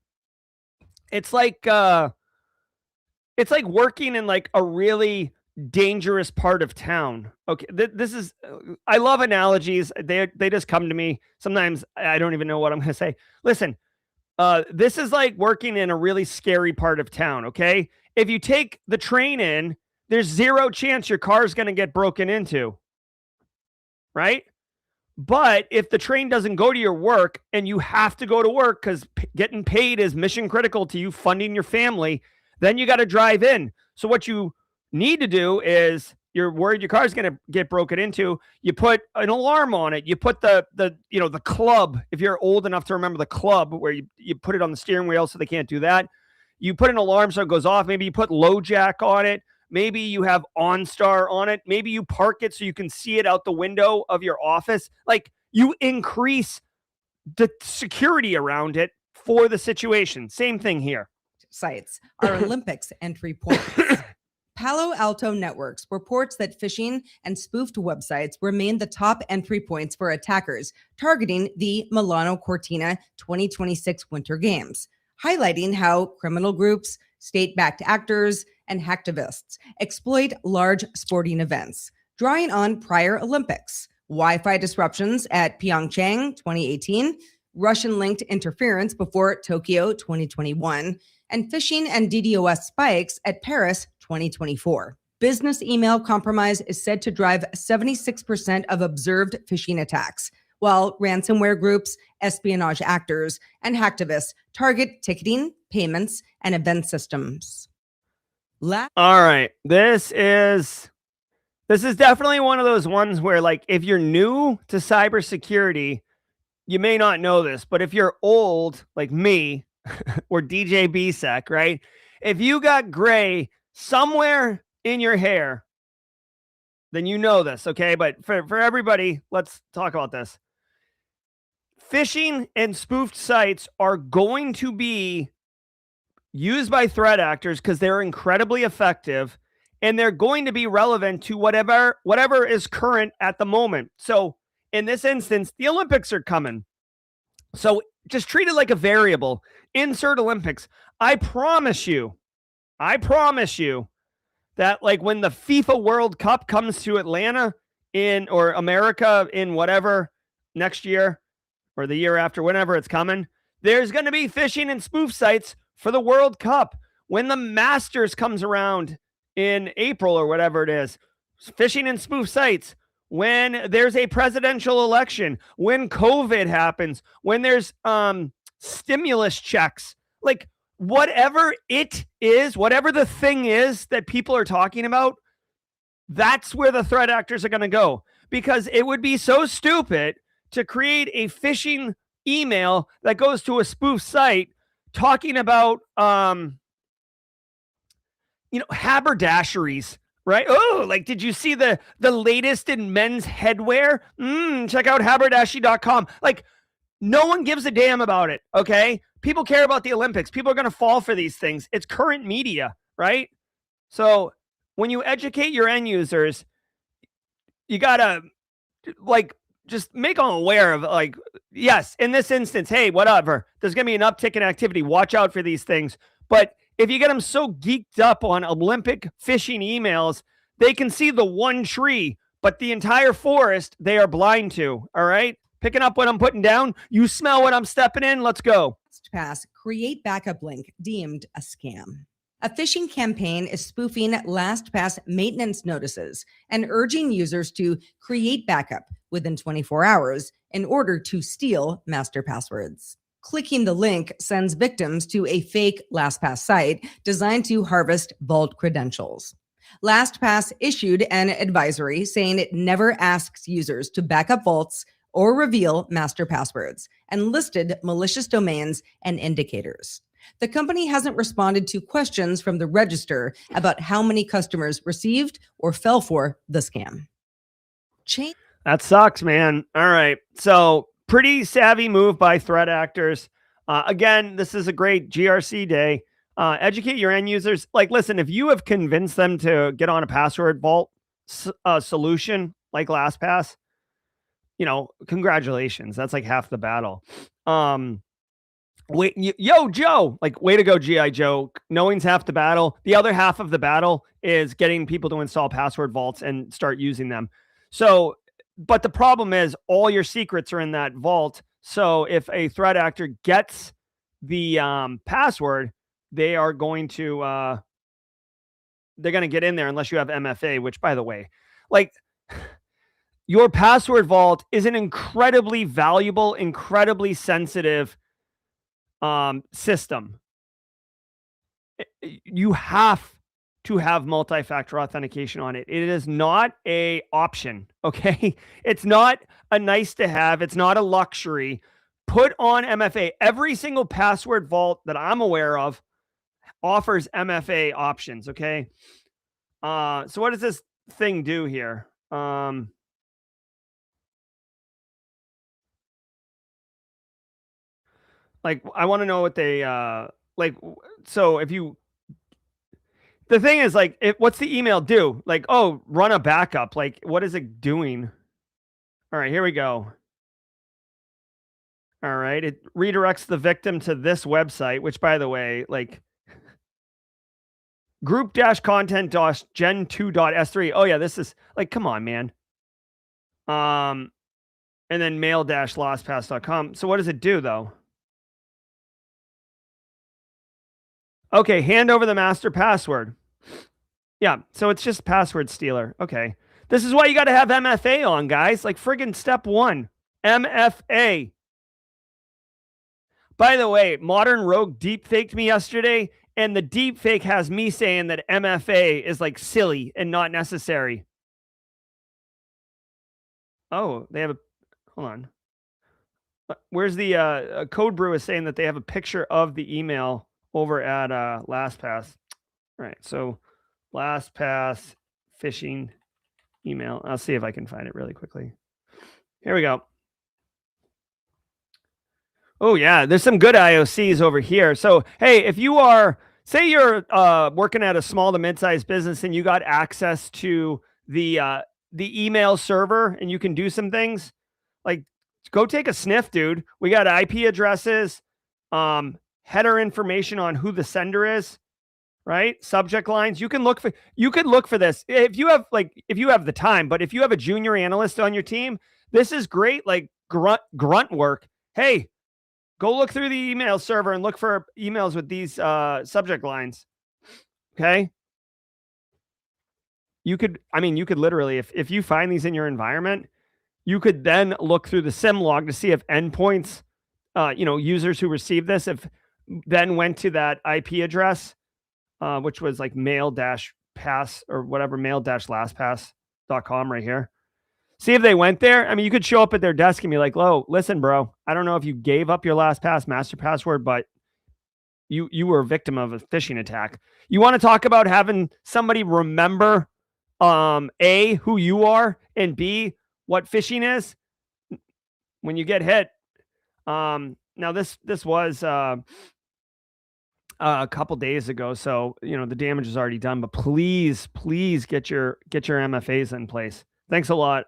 working in like a really dangerous part of town. Okay. This is, I love analogies. They just come to me. Sometimes I don't even know what I'm going to say. Listen, this is like working in a really scary part of town. Okay. If you take the train in, there's zero chance your car's going to get broken into. Right? But if the train doesn't go to your work and you have to go to work because getting paid is mission critical to you funding your family, then you got to drive in. So what you need to do is, you're worried your car's going to get broken into, you put an alarm on it. You put the club, if you're old enough to remember the club, where you put it on the steering wheel so they can't do that. You put an alarm so it goes off. Maybe you put LoJack on it. Maybe you have OnStar on it. Maybe you park it so you can see it out the window of your office. Like, you increase the security around it for the situation. Same thing here. Sites are Olympics entry points. Palo Alto Networks reports that phishing and spoofed websites remain the top entry points for attackers targeting the Milano Cortina 2026 Winter Games, highlighting how criminal groups, state-backed actors, and hacktivists exploit large sporting events, drawing on prior Olympics, Wi-Fi disruptions at Pyeongchang 2018, Russian-linked interference before Tokyo 2021, and phishing and DDoS spikes at Paris 2024. Business email compromise is said to drive 76% of observed phishing attacks, while ransomware groups, espionage actors, and hacktivists target ticketing, payments, and event systems. All right. This is definitely one of those ones where, like, if you're new to cybersecurity, you may not know this, but if you're old, like me, or DJ BSEC, right? If you got gray somewhere in your hair, then you know this, okay? But for everybody, let's talk about this. Phishing and spoofed sites are going to be used by threat actors because they're incredibly effective, and they're going to be relevant to whatever is current at the moment. So in this instance, the Olympics are coming. So just treat it like a variable. Insert Olympics. I promise you that, like, when the FIFA World Cup comes to Atlanta or America in whatever next year or the year after, whenever it's coming, there's going to be phishing and spoof sites for the World Cup. When the Masters comes around in April or whatever it is, phishing and spoof sites. When there's a presidential election, when COVID happens, when there's stimulus checks, like, whatever it is, whatever the thing is that people are talking about, that's where the threat actors are going to go. Because it would be so stupid to create a phishing email that goes to a spoof site talking about, haberdasheries, right? Oh, like, did you see the latest in men's headwear? Check out haberdashery.com. Like, no one gives a damn about it, okay? People care about the Olympics. People are going to fall for these things. It's current media, right? So when you educate your end users, you got to, like, just make them aware of, like, yes, in this instance, hey, whatever, there's going to be an uptick in activity. Watch out for these things. But if you get them so geeked up on Olympic phishing emails, they can see the one tree, but the entire forest they are blind to. All right. Picking up what I'm putting down. You smell what I'm stepping in. Let's go. LastPass create backup link deemed a scam. A phishing campaign is spoofing LastPass maintenance notices and urging users to create backup within 24 hours in order to steal master passwords. Clicking the link sends victims to a fake LastPass site designed to harvest vault credentials. LastPass issued an advisory saying it never asks users to back up vaults or reveal master passwords, and listed malicious domains and indicators. The company hasn't responded to questions from the register about how many customers received or fell for the scam. That sucks, man. All right. So pretty savvy move by threat actors. Again, this is a great GRC day. Educate your end users. Like, listen, if you have convinced them to get on a password vault solution like LastPass, congratulations. That's like half the battle. Yo, Joe, like, way to go, G.I. Joe. Knowing's half the battle. The other half of the battle is getting people to install password vaults and start using them. So, but the problem is all your secrets are in that vault. So if a threat actor gets the password, they are going to, they're going to get in there unless you have MFA, which, by the way, like, your password vault is an incredibly valuable, incredibly sensitive system. You have to have multi-factor authentication on it. It is not a option, okay? It's not a nice to have. It's not a luxury. Put on MFA. Every single password vault that I'm aware of offers MFA options, okay? So what does this thing do here? Like, I want to know what they, so if you, the thing is, like, what's the email do? Like, oh, run a backup. Like, what is it doing? All right, here we go. All right. It redirects the victim to this website, which, by the way, like, group-content.gen2.s3. Oh yeah, this is like, come on, man. And then mail-lastpass.com. So what does it do though? Okay, hand over the master password. Yeah, so it's just password stealer. Okay. This is why you got to have MFA on, guys. Like, friggin' step 1. MFA. By the way, Modern Rogue deepfaked me yesterday, and the deepfake has me saying that MFA is like silly and not necessary. Oh, they have a, hold on. Where's the Code Brew is saying that they have a picture of the email over at LastPass. All right, so LastPass phishing email. I'll see if I can find it really quickly. Here we go. Oh yeah, there's some good IOCs over here. So hey, if you are, say you're working at a small to mid-sized business and you got access to the email server and you can do some things, like, go take a sniff, dude. We got IP addresses, header information on who the sender is, right? Subject lines. You could look for this if you have the time, but if you have a junior analyst on your team, this is great, like grunt work. Hey, go look through the email server and look for emails with these subject lines. Okay. You could literally, if you find these in your environment, you could then look through the SIM log to see if endpoints, users who received this, if then went to that IP address, which was like mail-pass or whatever, mail-lastpass.com right here. See if they went there. I mean, you could show up at their desk and be like, "Whoa, listen, bro, I don't know if you gave up your LastPass master password, but you were a victim of a phishing attack." You want to talk about having somebody remember, A, who you are, and B, what phishing is when you get hit. Now this was a couple days ago, so the damage is already done. But please get your MFAs in place. Thanks a lot,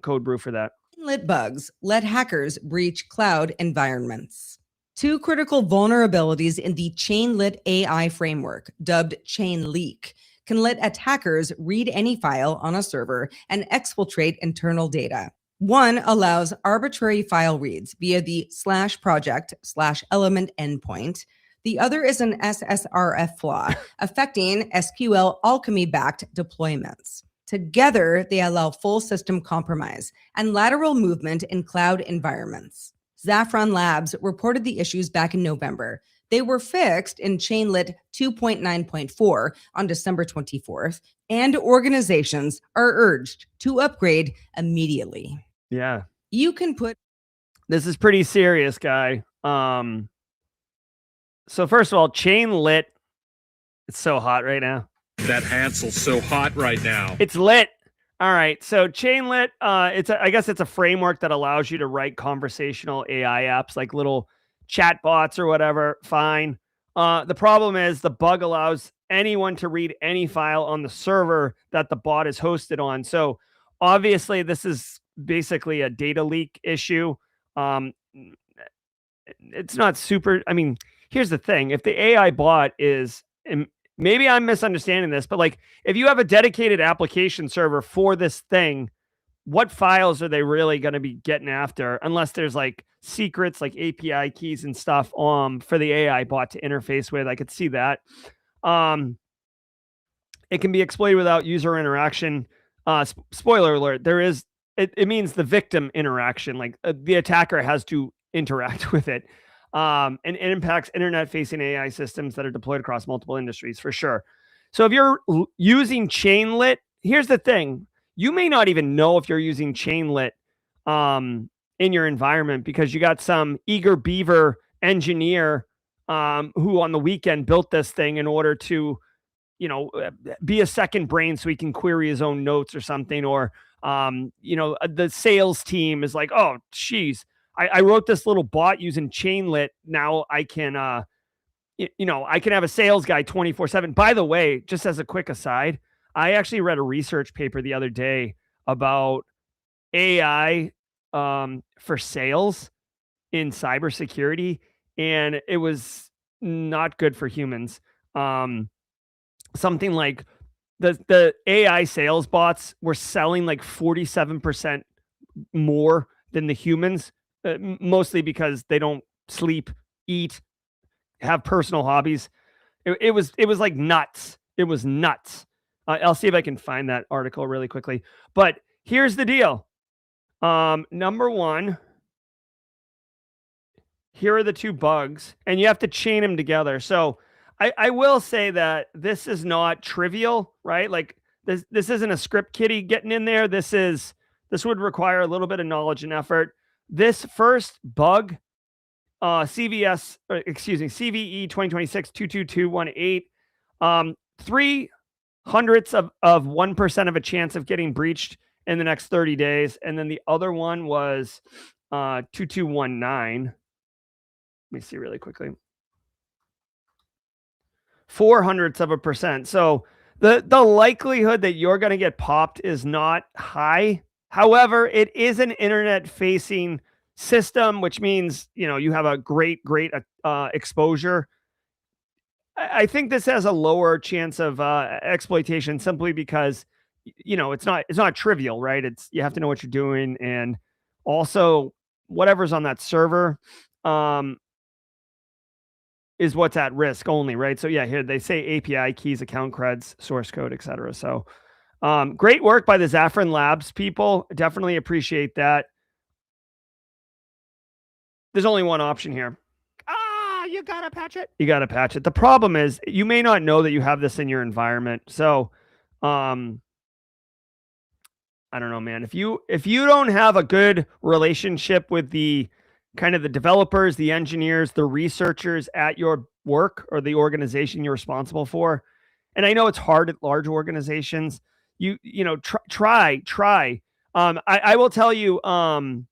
Code Brew, for that. Lit bugs let hackers breach cloud environments. Two critical vulnerabilities in the ChainLeak AI framework, dubbed ChainLeak, can let attackers read any file on a server and exfiltrate internal data. One allows arbitrary file reads via the /project/element endpoint. The other is an SSRF flaw affecting SQL Alchemy-backed deployments. Together, they allow full system compromise and lateral movement in cloud environments. Saffron Labs reported the issues back in November. They were fixed in ChainLeak 2.9.4 on December 24th, and organizations are urged to upgrade immediately. Yeah. You can put... This is pretty serious, guy. So first of all, ChainLeak, it's so hot right now. That Hansel's so hot right now. It's lit. All right. So ChainLeak, I guess it's a framework that allows you to write conversational AI apps like little chat bots or whatever. Fine. The problem is the bug allows anyone to read any file on the server that the bot is hosted on. So obviously this is basically a data leak issue. It's not super. I mean, here's the thing. If the AI bot is, maybe I'm misunderstanding this, but like if you have a dedicated application server for this thing, what files are they really going to be getting after unless there's like secrets like API keys and stuff for the AI bot to interface with? I could see that. It can be exploited without user interaction. Spoiler alert, it means the victim interaction, like the attacker has to interact with it. And it impacts internet-facing AI systems that are deployed across multiple industries, for sure. So if you're using ChainLeak, here's the thing. You may not even know if you're using ChainLeak in your environment because you got some eager beaver engineer who on the weekend built this thing in order to, be a second brain so he can query his own notes or something. Or, the sales team is like, oh, geez, I wrote this little bot using ChainLeak. Now I can, I can have a sales guy 24/7. By the way, just as a quick aside, I actually read a research paper the other day about AI for sales in cybersecurity, and it was not good for humans. Something like the AI sales bots were selling like 47% more than the humans. Mostly because they don't sleep, eat, have personal hobbies. It was like nuts. It was nuts. I'll see if I can find that article really quickly. But here's the deal. Number one, here are the two bugs, and you have to chain them together. So I will say that this is not trivial, right? Like this isn't a script kiddie getting in there. This would require a little bit of knowledge and effort. This first bug, CVE 2026-22218, 0.03 of 1% of a chance of getting breached in the next 30 days. And then the other one was 2219. Let me see really quickly. 0.04%. So the likelihood that you're going to get popped is not high. However, it is an internet-facing system, which means, you have a great exposure. I think this has a lower chance of exploitation simply because, it's not trivial, right? You have to know what you're doing, and also whatever's on that server is what's at risk only, right? So yeah, here they say API keys, account creds, source code, etc. So. Great work by the Saffron Labs people. Definitely appreciate that. There's only one option here. You gotta patch it. You gotta patch it. The problem is you may not know that you have this in your environment. So, I don't know, man. If you don't have a good relationship with the kind of the developers, the engineers, the researchers at your work or the organization you're responsible for, and I know it's hard at large organizations. Try. I will tell you, when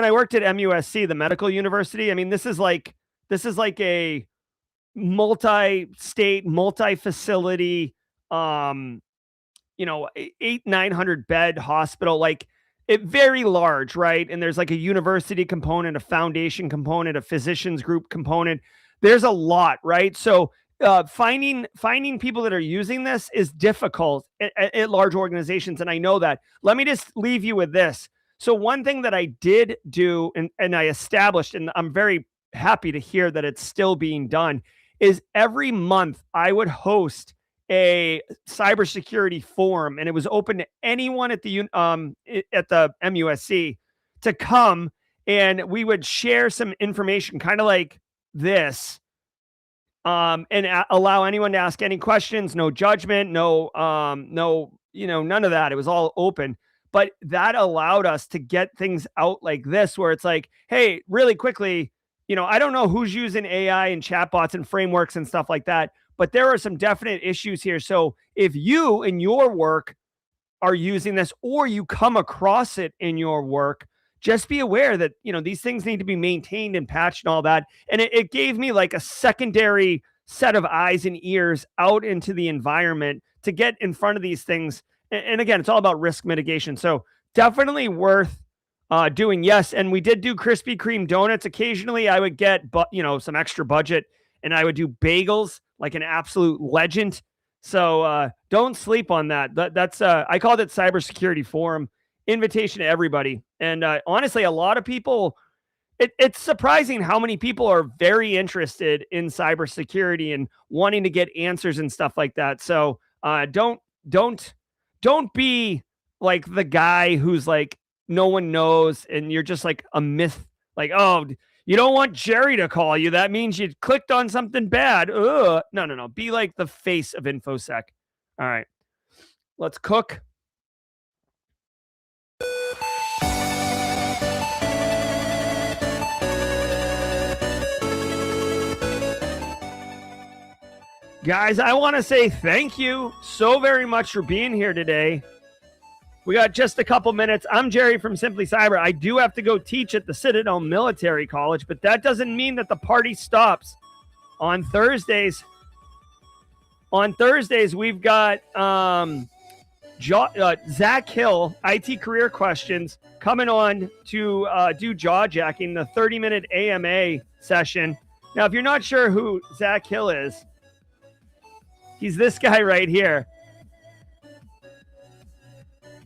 I worked at MUSC, the medical university, I mean, this is like a multi-state, multi-facility, 800-900 bed hospital. Like it very large, right? And there's like a university component, a foundation component, a physicians group component. There's a lot, right? So finding people that are using this is difficult at large organizations, and I know that. Let me just leave you with this. So one thing that I did do and I established, and I'm very happy to hear that it's still being done, is every month I would host a cybersecurity forum, and it was open to anyone at the MUSC to come, and we would share some information, kind of like this, and allow anyone to ask any questions. No judgment, no, none of that. It was all open. But that allowed us to get things out like this, where it's like, hey, really quickly, I don't know who's using AI and chatbots and frameworks and stuff like that, but there are some definite issues here. So if you in your work are using this, or you come across it in your work, just be aware that, these things need to be maintained and patched and all that. And it gave me like a secondary set of eyes and ears out into the environment to get in front of these things. And again, it's all about risk mitigation. So definitely worth doing. Yes. And we did do Krispy Kreme donuts. Occasionally I would get, some extra budget, and I would do bagels like an absolute legend. So don't sleep on that. That's I called it Cybersecurity Forum. Invitation to everybody. And honestly, a lot of people, it's surprising how many people are very interested in cybersecurity and wanting to get answers and stuff like that. So don't be like the guy who's like, no one knows, and you're just like a myth. Like, oh, you don't want Jerry to call you. That means you clicked on something bad. Ugh. No. Be like the face of InfoSec. All right, let's cook. Guys, I want to say thank you so very much for being here today. We got just a couple minutes. I'm Jerry from Simply Cyber. I do have to go teach at the Citadel Military College, but that doesn't mean that the party stops. On Thursdays, we've got Zack Hill, IT Career Questions, coming on to do Jawjacking, the 30-minute AMA session. Now, if you're not sure who Zack Hill is, he's this guy right here.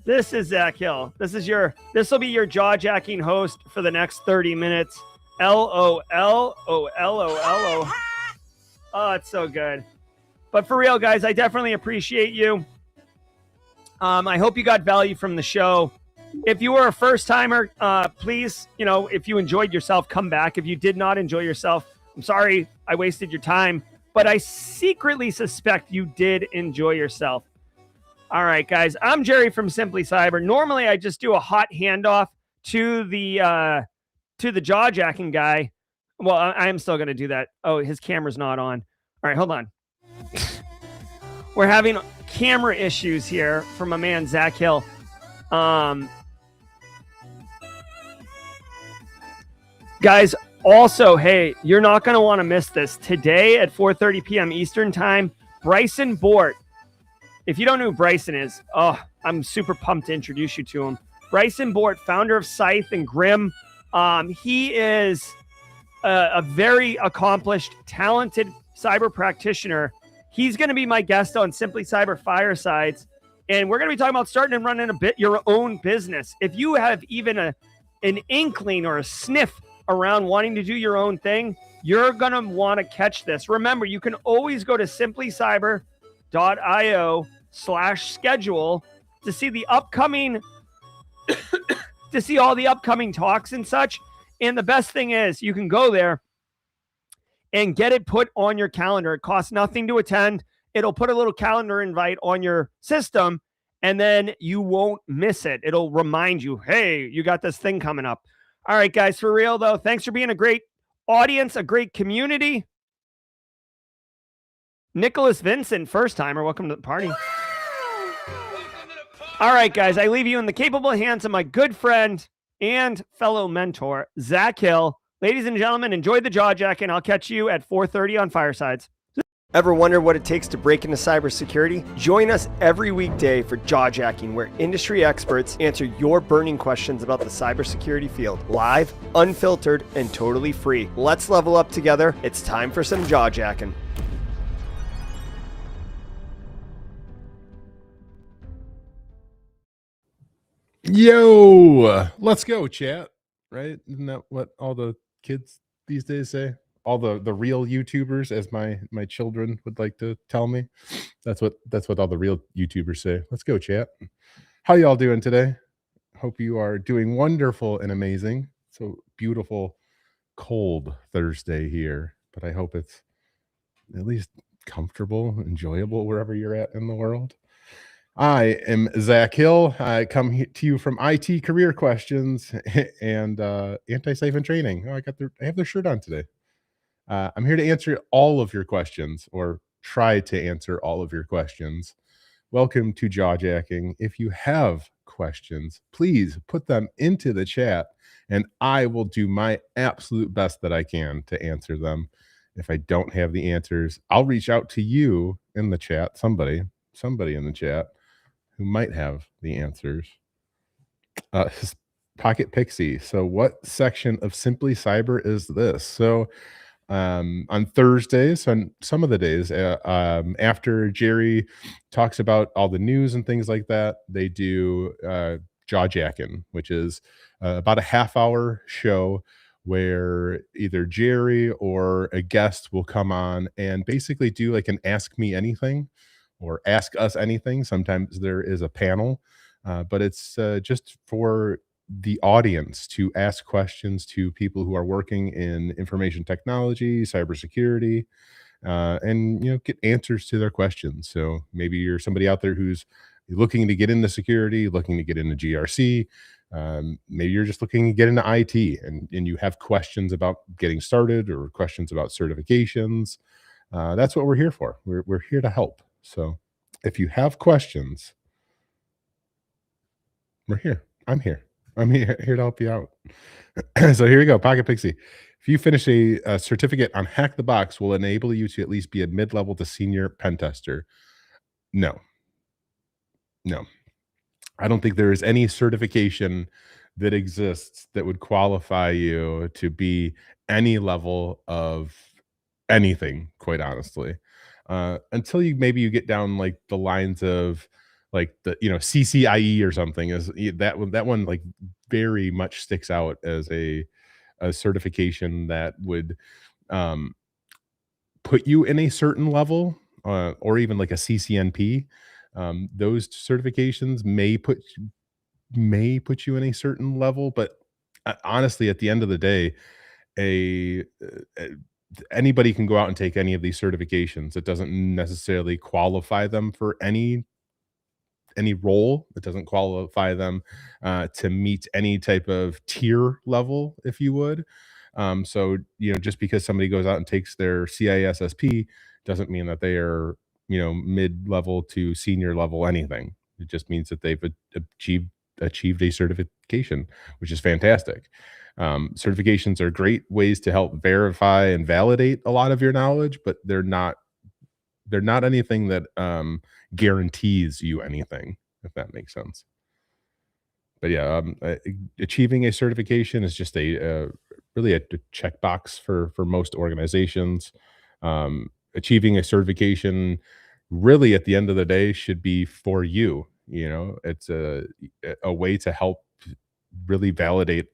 This is Zack Hill. This will be your Jawjacking host for the next 30 minutes. LOL. Oh, it's so good. But for real, guys, I definitely appreciate you. I hope you got value from the show. If you were a first timer, please, if you enjoyed yourself, come back. If you did not enjoy yourself, I'm sorry I wasted your time, but I secretly suspect you did enjoy yourself. All right, guys, I'm Jerry from Simply Cyber. Normally, I just do a hot handoff to the Jawjacking guy. Well, I am still going to do that. Oh, his camera's not on. All right, hold on. We're having camera issues here from my man, Zack Hill. Guys, also, hey, you're not going to want to miss this. Today at 4:30 p.m. Eastern Time, Bryson Bort. If you don't know who Bryson is, I'm super pumped to introduce you to him. Bryson Bort, founder of Scythe and Grim. He is a very accomplished, talented cyber practitioner. He's going to be my guest on Simply Cyber Firesides, and we're going to be talking about starting and running your own business. If you have even an inkling or a sniff around wanting to do your own thing, you're going to want to catch this. Remember, you can always go to simplycyber.io/schedule to see the upcoming to see all the upcoming talks and such. And the best thing is you can go there and get it put on your calendar. It costs nothing to attend. It'll put a little calendar invite on your system, and then you won't miss it. It'll remind you, hey, you got this thing coming up. All right, guys, for real, though, thanks for being a great audience, a great community. Nicholas Vincent, first timer, welcome to the party. All right, guys, I leave you in the capable hands of my good friend and fellow mentor, Zack Hill. Ladies and gentlemen, enjoy the Jawjacking. I'll catch you at 4:30 on Firesides. Ever wonder what it takes to break into cybersecurity? Join us every weekday for Jawjacking, where industry experts answer your burning questions about the cybersecurity field. Live, unfiltered, and totally free. Let's level up together. It's time for some Jawjacking. Yo, let's go, chat. Right? Isn't that what all the kids these days say? All the real YouTubers, as my children would like to tell me. That's what all the real YouTubers say. Let's go, chat. How y'all doing today? Hope you are doing wonderful and amazing. So beautiful, cold Thursday here, but I hope it's at least comfortable, enjoyable wherever you're at in the world. I am Zack Hill. I come to you from IT Career Questions and Anti-Siphon Training. Oh, I have their shirt on today. I'm here to answer all of your questions, or try to answer all of your questions. Welcome to Jawjacking. If you have questions, please put them into the chat, and I will do my absolute best that I can to answer them. If I don't have the answers, I'll reach out to you in the chat, somebody in the chat who might have the answers. Pocket Pixie. So what section of Simply Cyber is this? So on Thursdays, on some of the days, after Jerry talks about all the news and things like that, they do Jawjacking, which is about a half-hour show where either Jerry or a guest will come on and basically do like an Ask Me Anything or Ask Us Anything. Sometimes there is a panel, but it's just for the audience to ask questions to people who are working in information technology, cybersecurity, and get answers to their questions. So maybe you're somebody out there who's looking to get into security, looking to get into GRC. Maybe you're just looking to get into IT, and you have questions about getting started or questions about certifications. That's what we're here for. We're here to help. So if you have questions, we're here. I'm here to help you out. So here we go. Pocket Pixie. If you finish a certificate on Hack the Box, will enable you to at least be a mid-level to senior pen tester. No. I don't think there is any certification that exists that would qualify you to be any level of anything, quite honestly. Until maybe you get down like the lines of like the CCIE or something, is that one like very much sticks out as a certification that would put you in a certain level, or even like a CCNP. Those certifications may put you in a certain level, but honestly, at the end of the day, a anybody can go out and take any of these certifications. It doesn't necessarily qualify them for any role. It doesn't qualify them to meet any type of tier level, if you would. So just because somebody goes out and takes their CISSP doesn't mean that they are mid-level to senior level anything. It just means that they've achieved a certification, which is fantastic. Certifications are great ways to help verify and validate a lot of your knowledge, but they're not anything that guarantees you anything, if that makes sense. But yeah, achieving a certification is just really a checkbox for most organizations. Achieving a certification, really, at the end of the day, should be for you. It's a way to help really validate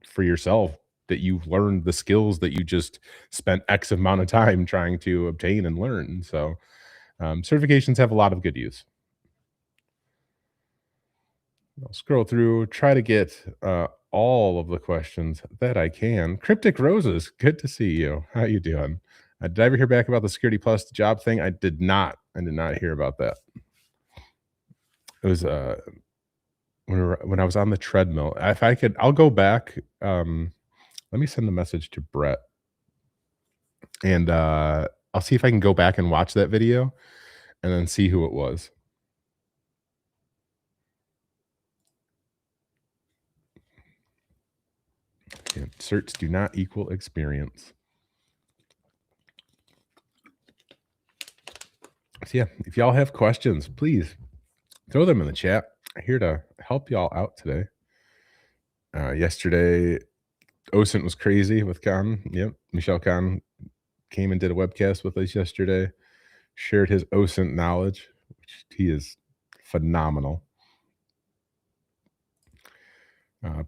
for yourself that you've learned the skills that you just spent X amount of time trying to obtain and learn. So certifications have a lot of good use. I'll scroll through, try to get all of the questions that I can. Cryptic Roses, good to see you. How you doing? Did I ever hear back about the Security Plus job thing? I did not. I did not hear about that. It was when I was on the treadmill. If I could, I'll go back. Let me send a message to Brett, and I'll see if I can go back and watch that video, and then see who it was. Certs do not equal experience. So yeah, if y'all have questions, please throw them in the chat. I'm here to help y'all out today. Yesterday, OSINT was crazy with Khan. Yep, Michelle Khan came and did a webcast with us yesterday, shared his OSINT knowledge, which he is phenomenal.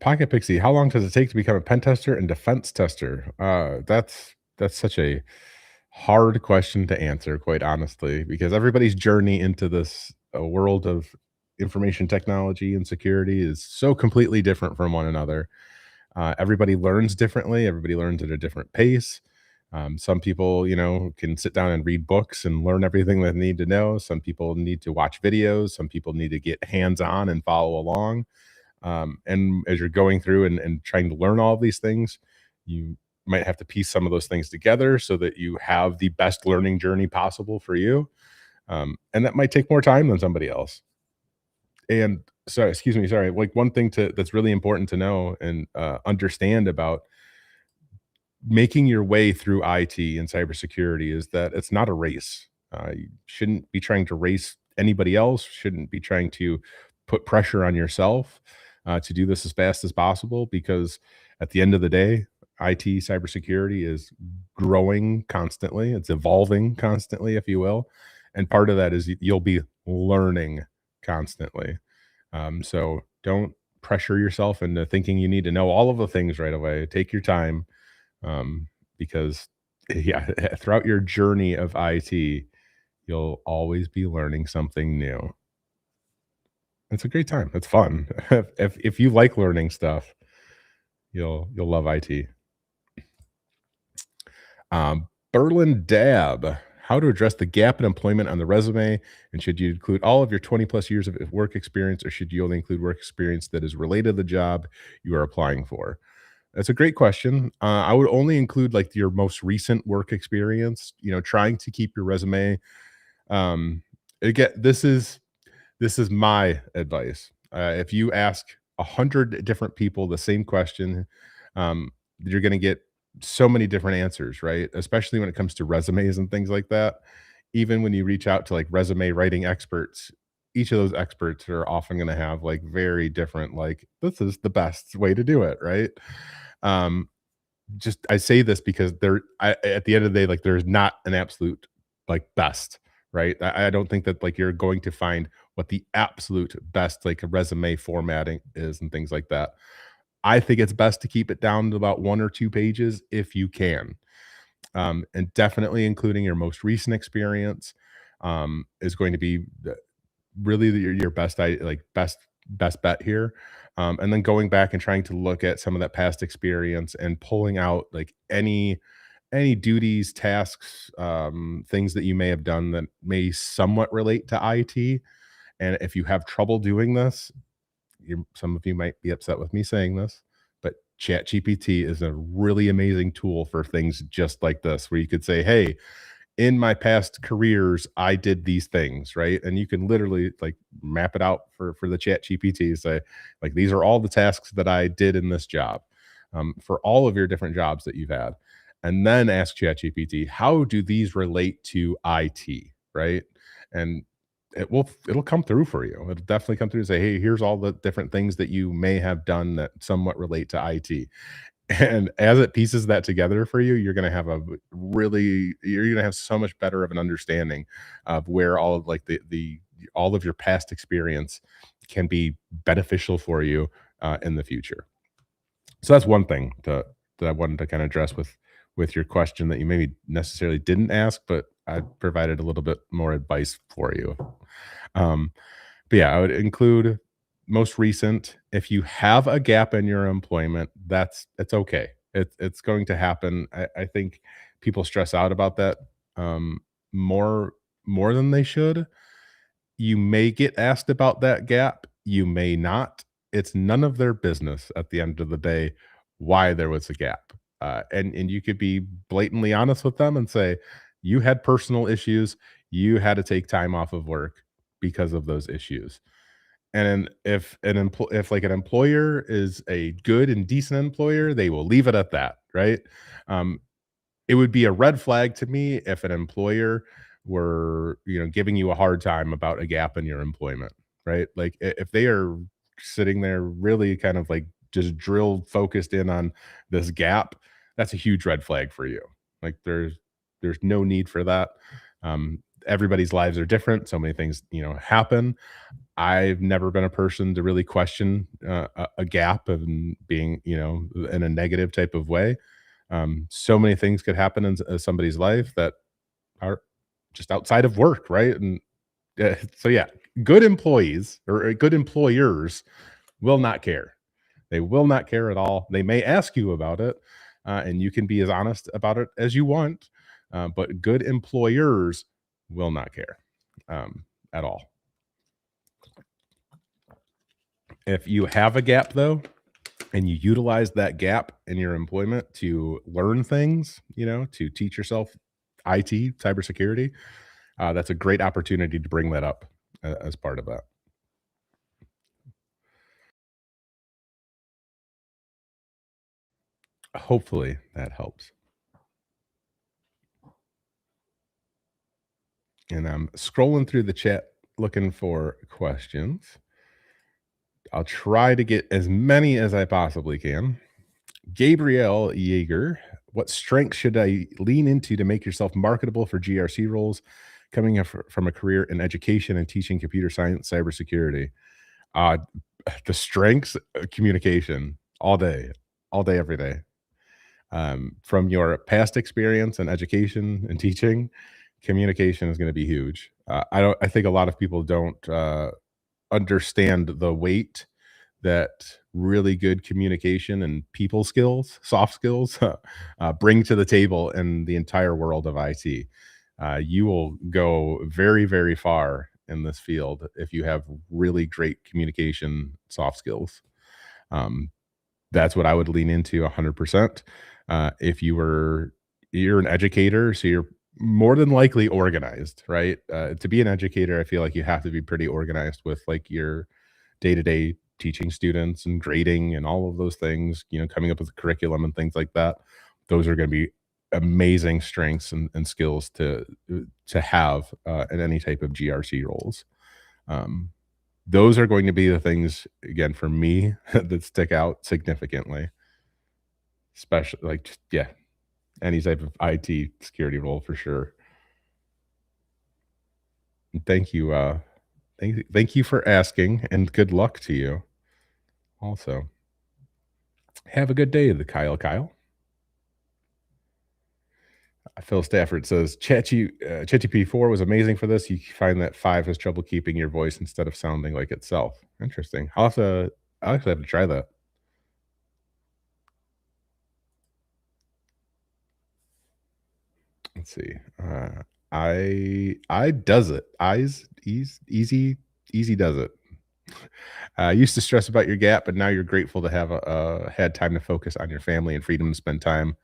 Pocket Pixie, how long does it take to become a pen tester and defense tester? That's such a hard question to answer, quite honestly, because everybody's journey into this world of information technology and security is so completely different from one another. Everybody learns differently. Everybody learns at a different pace. Some people, can sit down and read books and learn everything they need to know. Some people need to watch videos. Some people need to get hands-on and follow along. And as you're going through and trying to learn all of these things, you might have to piece some of those things together so that you have the best learning journey possible for you. And that might take more time than somebody else. And sorry, like one thing that's really important to know and understand about making your way through IT and cybersecurity is that it's not a race. You shouldn't be trying to race anybody else, shouldn't be trying to put pressure on yourself to do this as fast as possible, because at the end of the day, IT cybersecurity is growing constantly. It's evolving constantly, if you will. And part of that is you'll be learning constantly. So don't pressure yourself into thinking you need to know all of the things right away. Take your time, because throughout your journey of IT, you'll always be learning something new. It's a great time. It's fun. If you like learning stuff, you'll love IT. Berlin Dab, how to address the gap in employment on the resume, and should you include all of your 20 plus years of work experience, or should you only include work experience that is related to the job you are applying for? That's a great question. I would only include like your most recent work experience, trying to keep your resume. Again, this is my advice. If you ask 100 different people the same question, you're going to get so many different answers, right? Especially when it comes to resumes and things like that. Even when you reach out to like resume writing experts, each of those experts are often going to have like very different, like, this is the best way to do it, right? Just I say this because at the end of the day, like, there's not an absolute like best, right? I don't think that like you're going to find what the absolute best like a resume formatting is and things like that. I think it's best to keep it down to about 1 or 2 pages if you can. And definitely including your most recent experience is going to be really your best best bet here. And then going back and trying to look at some of that past experience and pulling out like any duties, tasks, things that you may have done that may somewhat relate to IT. And if you have trouble doing this, some of you might be upset with me saying this, but ChatGPT is a really amazing tool for things just like this, where you could say, hey, in my past careers, I did these things, right? And you can literally like map it out for the ChatGPT, say, like, these are all the tasks that I did in this job, for all of your different jobs that you've had. And then ask ChatGPT, how do these relate to IT, right? And it'll come through for you. It'll definitely come through and say, hey, here's all the different things that you may have done that somewhat relate to IT. And as it pieces that together for you, you're going to have you're going to have so much better of an understanding of where all of like all of your past experience can be beneficial for you in the future. So that's one thing that I wanted to kind of address with your question that you maybe necessarily didn't ask, but I provided a little bit more advice for you. But yeah, I would include most recent. If you have a gap in your employment, it's okay. It's going to happen. I think people stress out about that more than they should. You may get asked about that gap. You may not. It's none of their business at the end of the day why there was a gap. And you could be blatantly honest with them and say, you had personal issues. You had to take time off of work because of those issues. And if like an employer is a good and decent employer, they will leave it at that, right? It would be a red flag to me if an employer were, giving you a hard time about a gap in your employment, right? Like if they are sitting there really kind of like just drilled, focused in on this gap, that's a huge red flag for you. Like there's no need for that. Everybody's lives are different. So many things, happen. I've never been a person to really question a gap and being, in a negative type of way. So many things could happen in somebody's life that are just outside of work, right? And so, yeah, good employees or good employers will not care. They will not care at all. They may ask you about it, and you can be as honest about it as you want. But good employers will not care at all. If you have a gap, though, and you utilize that gap in your employment to learn things, to teach yourself IT, cybersecurity, that's a great opportunity to bring that up as part of that. Hopefully that helps. And I'm scrolling through the chat looking for questions. I'll try to get as many as I possibly can. Gabrielle Yeager, what strengths should I lean into to make yourself marketable for GRC roles coming up from a career in education and teaching computer science, cybersecurity? The strengths, communication all day, every day. From your past experience in education and teaching, communication is going to be huge. I think a lot of people don't understand the weight that really good communication and people skills, soft skills, bring to the table in the entire world of IT. You will go very, very far in this field if you have really great communication soft skills. That's what I would lean into 100%. If you're an educator, so you're more than likely organized, right? To be an educator, I feel like you have to be pretty organized with like your day-to-day teaching students and grading and all of those things, coming up with a curriculum and things like that. Those are going to be amazing strengths and skills to have in any type of GRC roles. Those are going to be the things, again, for me that stick out significantly, especially like, yeah, any type of IT security role for sure. Thank you. Thank you for asking, and good luck to you. Also, have a good day, the Kyle. Phil Stafford says ChatGPT 4 was amazing for this. You find that 5 has trouble keeping your voice instead of sounding like itself. Interesting. I'll actually have to try that. Let's see. I does it. Easy does it. Used to stress about your gap, but now you're grateful to have had time to focus on your family and freedom to spend time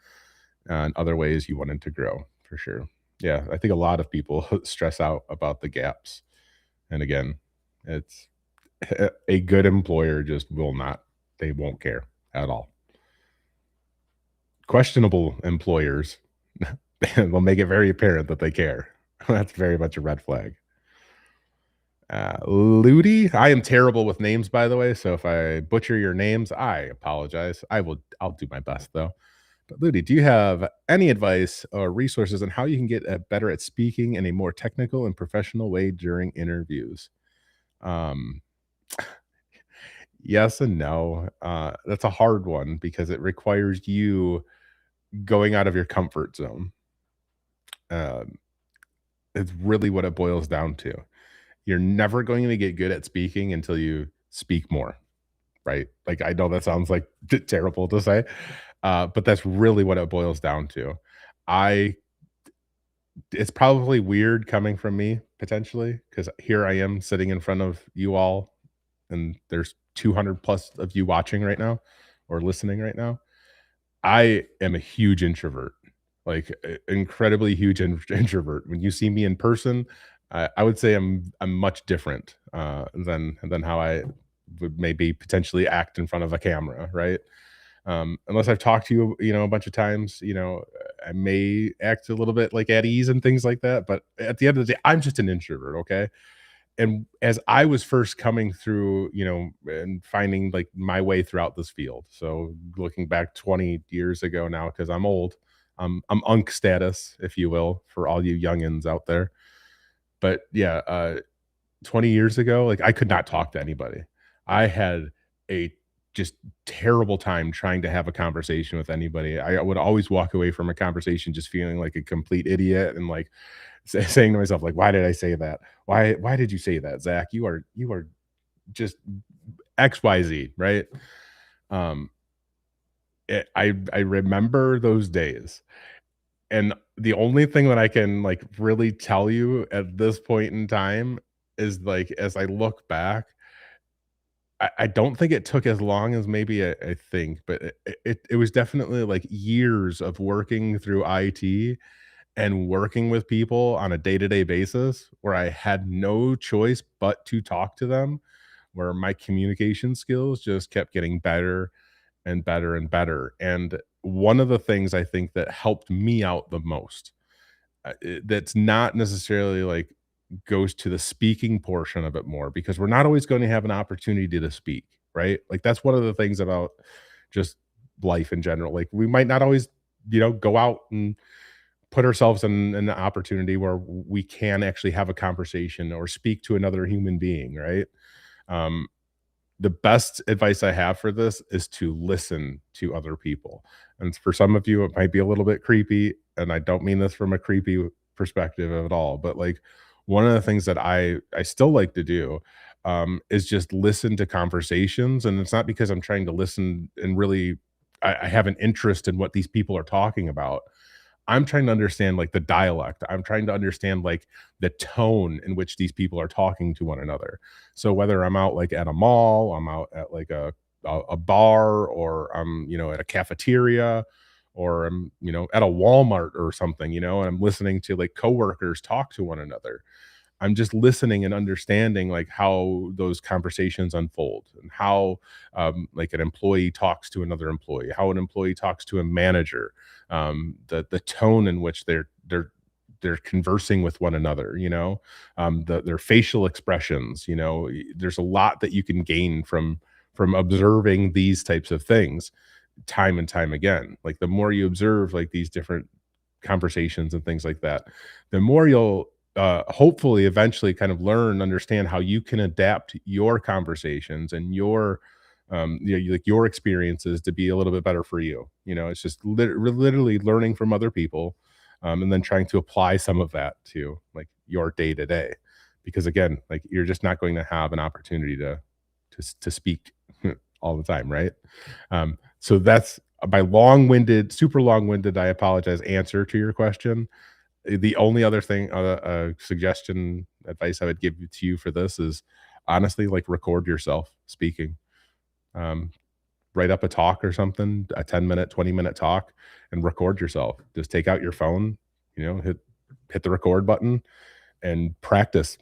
on other ways you wanted to grow, for sure. Yeah, I think a lot of people stress out about the gaps. And again, it's a good employer just they won't care at all. Questionable employers, they'll make it very apparent that they care. That's very much a red flag. Ludi, I am terrible with names, by the way, so if I butcher your names, I apologize. I'll do my best though. But Ludi, do you have any advice or resources on how you can get better at speaking in a more technical and professional way during interviews? Yes and no. That's a hard one because it requires you going out of your comfort zone. It's really what it boils down to. You're never going to get good at speaking until you speak more, right? Like, I know that sounds like terrible to say, but that's really what it boils down to. It's probably weird coming from me potentially, because here I am sitting in front of you all, and there's 200 plus of you watching right now or listening right now. I am a huge introvert, like incredibly huge introvert. When you see me in person, I would say I'm much different than how I would maybe potentially act in front of a camera, right? Unless I've talked to you, a bunch of times, I may act a little bit like at ease and things like that, but at the end of the day, I'm just an introvert. Okay. And as I was first coming through, and finding like my way throughout this field. So looking back 20 years ago now, because I'm old, I'm unk status, if you will, for all you youngins out there. But yeah, 20 years ago, like I could not talk to anybody. I had a just terrible time trying to have a conversation with anybody. I would always walk away from a conversation just feeling like a complete idiot and like saying to myself, like, why did I say that? Why did you say that, Zach? You are just XYZ, right? I remember those days. And the only thing that I can like really tell you at this point in time is like, as I look back, I don't think it took as long as maybe I think, but it was definitely like years of working through IT and working with people on a day-to-day basis where I had no choice but to talk to them, where my communication skills just kept getting better and better and better. And one of the things I think that helped me out the most, that's not necessarily like goes to the speaking portion of it more, because we're not always going to have an opportunity to speak, right? Like that's one of the things about just life in general. Like we might not always, go out and put ourselves in an opportunity where we can actually have a conversation or speak to another human being, right? The best advice I have for this is to listen to other people. And for some of you, it might be a little bit creepy, and I don't mean this from a creepy perspective at all, but like one of the things that I still like to do is just listen to conversations. And it's not because I'm trying to listen and really I have an interest in what these people are talking about. I'm trying to understand like the dialect. I'm trying to understand like the tone in which these people are talking to one another. So whether I'm out like at a mall, I'm out at like a bar, or I'm, at a cafeteria, or I'm, at a Walmart or something, and I'm listening to like coworkers talk to one another. I'm just listening and understanding like how those conversations unfold, and how like an employee talks to another employee, how an employee talks to a manager, the tone in which they're conversing with one another, their facial expressions. There's a lot that you can gain from observing these types of things time and time again. Like the more you observe like these different conversations and things like that, the more you'll hopefully eventually kind of learn, understand how you can adapt your conversations and your like your experiences to be a little bit better for you. It's just literally learning from other people, and then trying to apply some of that to like your day to day, because again, like you're just not going to have an opportunity to speak all the time, right? So that's my super long-winded, I apologize, answer to your question. The only other thing, suggestion, advice I would give to you for this is honestly, like record yourself speaking. Write up a talk or something, a 10-minute, 20-minute talk, and record yourself. Just take out your phone, hit the record button and practice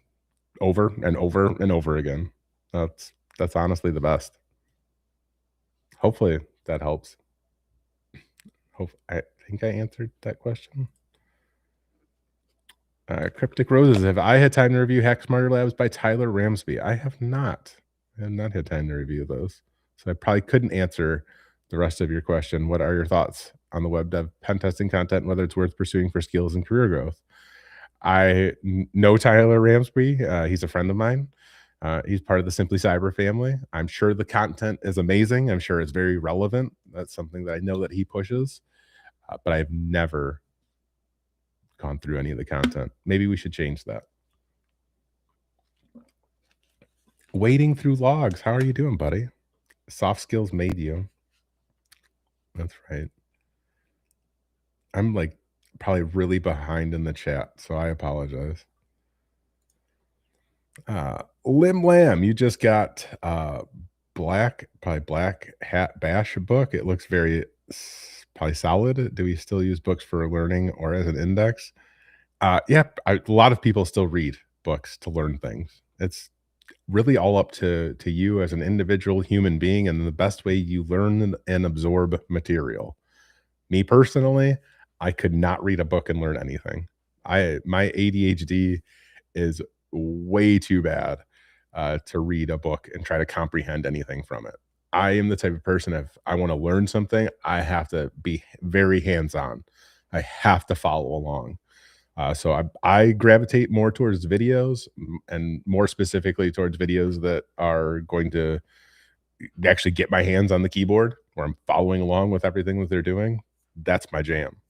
over and over and over again. That's honestly the best. Hopefully that helps. I think I answered that question. Cryptic Roses, have I had time to review Hack Smarter Labs by Tyler Ramsby? I have not. I have not had time to review those. So I probably couldn't answer the rest of your question. What are your thoughts on the web dev pen testing content, whether it's worth pursuing for skills and career growth? I know Tyler Ramsby. He's a friend of mine. He's part of the Simply Cyber family. I'm sure the content is amazing. I'm sure it's very relevant. That's something that I know that he pushes, but I've never gone through any of the content. Maybe we should change that. Wading through logs. How are you doing, buddy? Soft skills made you. That's right. I'm like probably really behind in the chat, so I apologize. Lim Lam, you just got Black Hat Bash book. It looks very probably solid. Do we still use books for learning or as an index? Yeah, a lot of people still read books to learn things. It's really all up to you as an individual human being and the best way you learn and absorb material. Me personally, I could not read a book and learn anything. My ADHD is way too bad to read a book and try to comprehend anything from it. I am the type of person, if I want to learn something, I have to be very hands-on. I have to follow along. So I gravitate more towards videos, and more specifically towards videos that are going to actually get my hands on the keyboard, where I'm following along with everything that they're doing. That's my jam.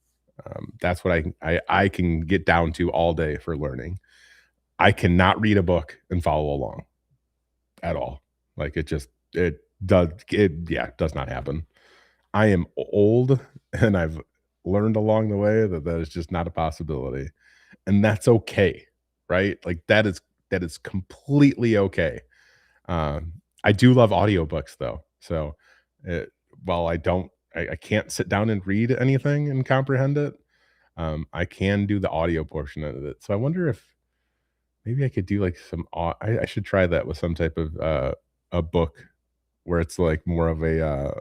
That's what I can get down to all day for learning. I cannot read a book and follow along at all. Like it does not happen. I am old, and I've learned along the way that is just not a possibility, and that's okay, right? Like that is completely okay. I do love audiobooks though. So while I can't sit down and read anything and comprehend it, I can do the audio portion of it. So I wonder if maybe I could do like I should try that with some type of a book where it's like more of a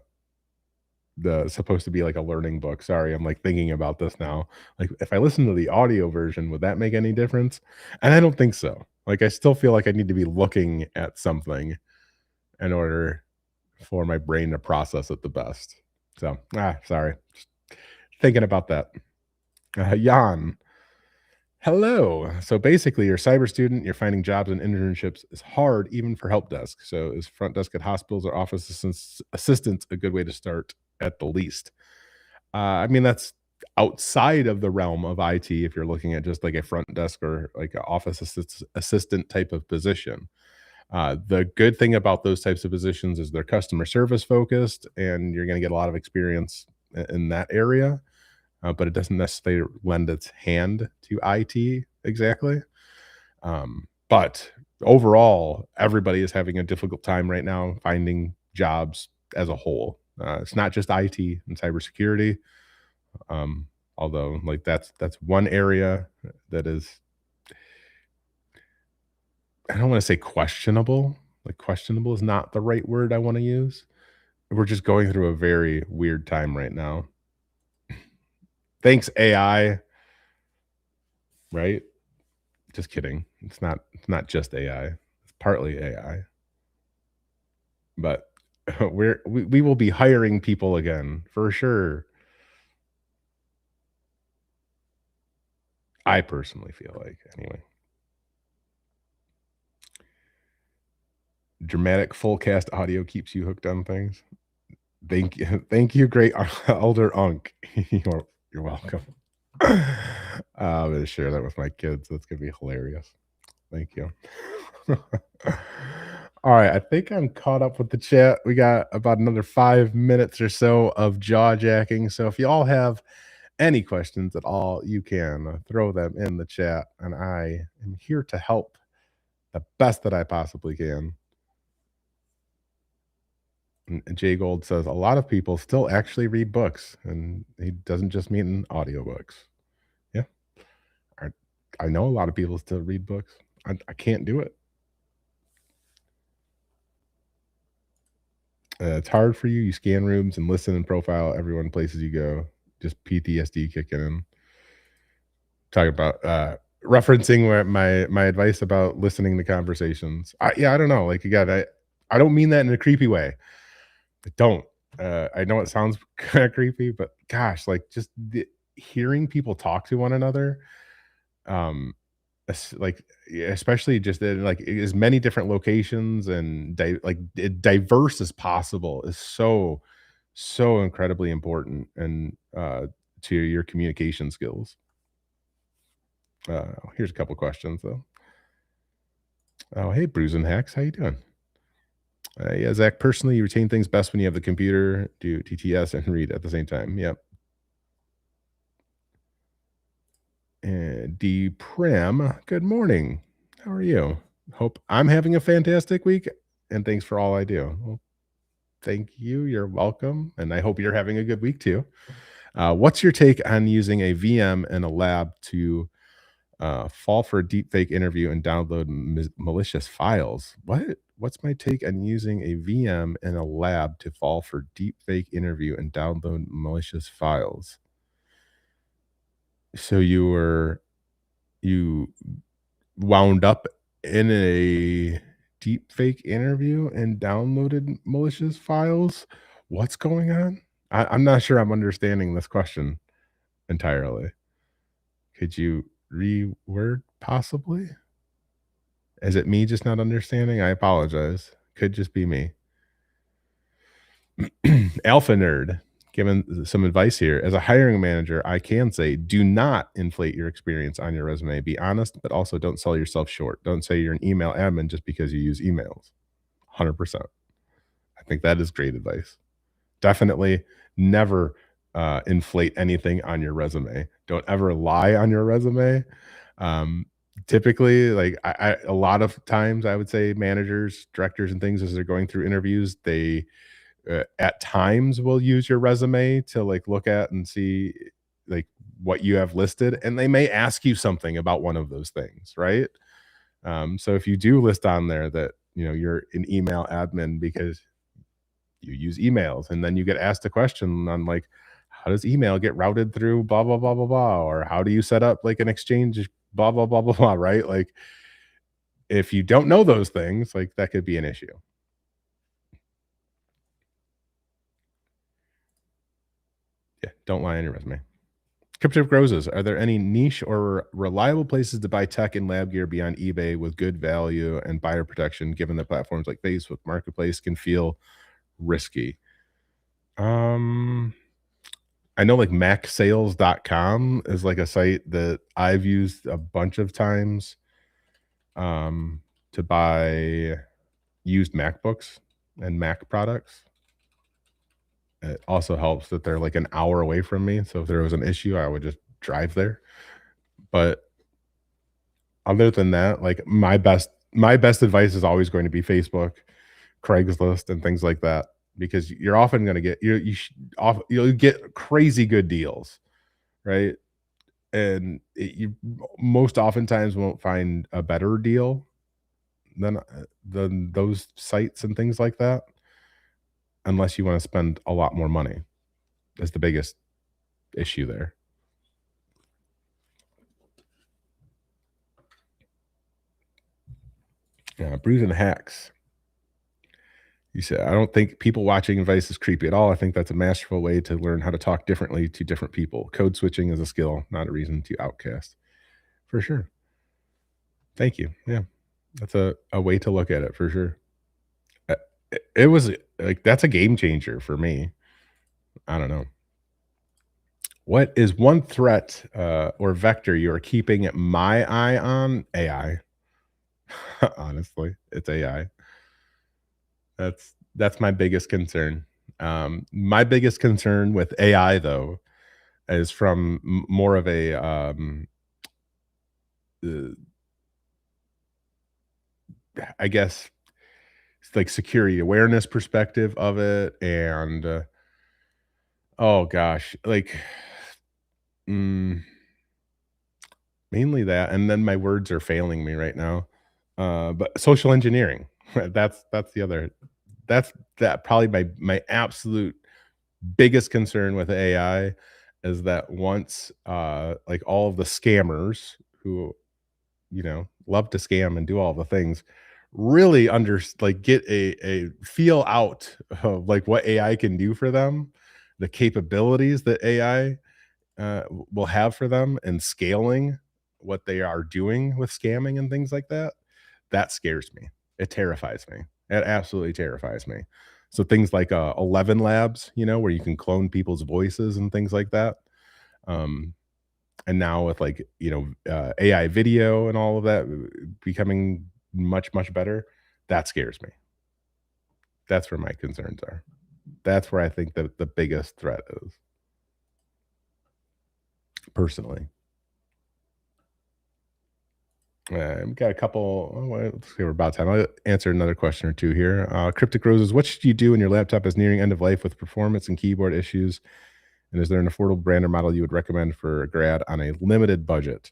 supposed to be like a learning book. Sorry, I'm like thinking about this now. Like if I listen to the audio version, would that make any difference? And I don't think so. Like I still feel like I need to be looking at something in order for my brain to process it the best. So, sorry. Just thinking about that. Jan, hello. So basically, you're a cyber student, you're finding jobs and internships is hard even for help desk. So is front desk at hospitals or office assistants a good way to start at the least? I mean, that's outside of the realm of IT if you're looking at just like a front desk or like an office assistant type of position. The good thing about those types of positions is they're customer service focused, and you're going to get a lot of experience in that area, but it doesn't necessarily lend its hand to IT exactly. But overall, everybody is having a difficult time right now finding jobs as a whole. It's not just IT and cybersecurity, although like that's one area that is, I don't want to say questionable. Like questionable is not the right word I want to use. We're just going through a very weird time right now. Thanks AI, right? Just kidding. It's not just AI. It's partly AI. But we will be hiring people again for sure. I personally feel like, anyway. Dramatic full cast audio keeps you hooked on things. Thank you, great elder Unk. You're welcome. I'm gonna share that with my kids. That's gonna be hilarious. Thank you. All right, I think I'm caught up with the chat. We got about another 5 minutes or so of jaw jacking. So if you all have any questions at all, you can throw them in the chat, and I am here to help the best that I possibly can. And Jay Gold says a lot of people still actually read books, and he doesn't just mean audiobooks. Yeah, I know a lot of people still read books. I can't do it. It's hard for you. You scan rooms and listen and profile everyone places you go. Just PTSD kicking in. Talking about referencing where my advice about listening to conversations. I don't know. Like again, I don't mean that in a creepy way. I don't. I know it sounds kind of creepy, but gosh, like just hearing people talk to one another, like especially just in like as many different locations and diverse as possible is so incredibly important, and to your communication skills. Here's a couple questions though. Oh, hey, Bruise and Hacks, how you doing? Yeah, Zach, personally, you retain things best when you have the computer, do TTS and read at the same time. Yep. And D Prim, good morning. How are you? Hope I'm having a fantastic week, and thanks for all I do. Well, thank you. You're welcome. And I hope you're having a good week too. What's your take on using a VM in a lab to fall for a deepfake interview and download malicious files? What's my take on using a VM in a lab to fall for deepfake interview and download malicious files? So you wound up in a deep fake interview and downloaded malicious files? What's going on? I'm not sure I'm understanding this question entirely. Could you reword possibly? Is it me just not understanding? I apologize. Could just be me. Alpha Nerd, giving some advice here. As a hiring manager, I can say do not inflate your experience on your resume. Be honest, but also don't sell yourself short. Don't say you're an email admin just because you use emails. 100%. I think that is great advice. Definitely never inflate anything on your resume. Don't ever lie on your resume. Typically, like a lot of times, I would say managers, directors, and things as they're going through interviews, they at times will use your resume to like look at and see like what you have listed, and they may ask you something about one of those things, right? So if you do list on there that you're an email admin because you use emails, and then you get asked a question on like, how does email get routed through blah blah blah blah blah, or how do you set up like an exchange blah blah blah blah blah, right? Like if you don't know those things, like that could be an issue. Yeah, don't lie on your resume. Cryptic Roses, are there any niche or reliable places to buy tech and lab gear beyond eBay with good value and buyer protection, given that platforms like Facebook Marketplace can feel risky? I know like macsales.com is like a site that I've used a bunch of times to buy used MacBooks and Mac products. It also helps that they're like an hour away from me. So if there was an issue, I would just drive there. But other than that, like my best advice is always going to be Facebook, Craigslist, and things like that, because you're often going to get you'll get crazy good deals, right? And you most oftentimes won't find a better deal than those sites and things like that, unless you want to spend a lot more money. That's the biggest issue there. Yeah, Bruising Hacks. You said, I don't think people watching advice is creepy at all. I think that's a masterful way to learn how to talk differently to different people. Code switching is a skill, not a reason to outcast. For sure. Thank you. Yeah, that's a way to look at it for sure. It was like, that's a game changer for me. I don't know. What is one threat or vector you are keeping my eye on? AI. Honestly, it's AI. That's my biggest concern. My biggest concern with AI, though, is from more of a I guess it's like security awareness perspective of it, and oh gosh, like mainly that, and then my words are failing me right now. But social engineering, that's the other. That's probably my absolute biggest concern with AI is that once like all of the scammers who love to scam and do all the things really get a feel out of like what AI can do for them, the capabilities that AI will have for them, and scaling what they are doing with scamming and things like that. That scares me. It terrifies me. It absolutely terrifies me. So things like 11 Labs, where you can clone people's voices and things like that. And now with like, AI video and all of that becoming much, much better, that scares me. That's where my concerns are. That's where I think that the biggest threat is. Personally. We've got a couple. Let's see, we're about time. I'll answer another question or two here. Cryptic Roses, what should you do when your laptop is nearing end of life with performance and keyboard issues? And is there an affordable brand or model you would recommend for a grad on a limited budget?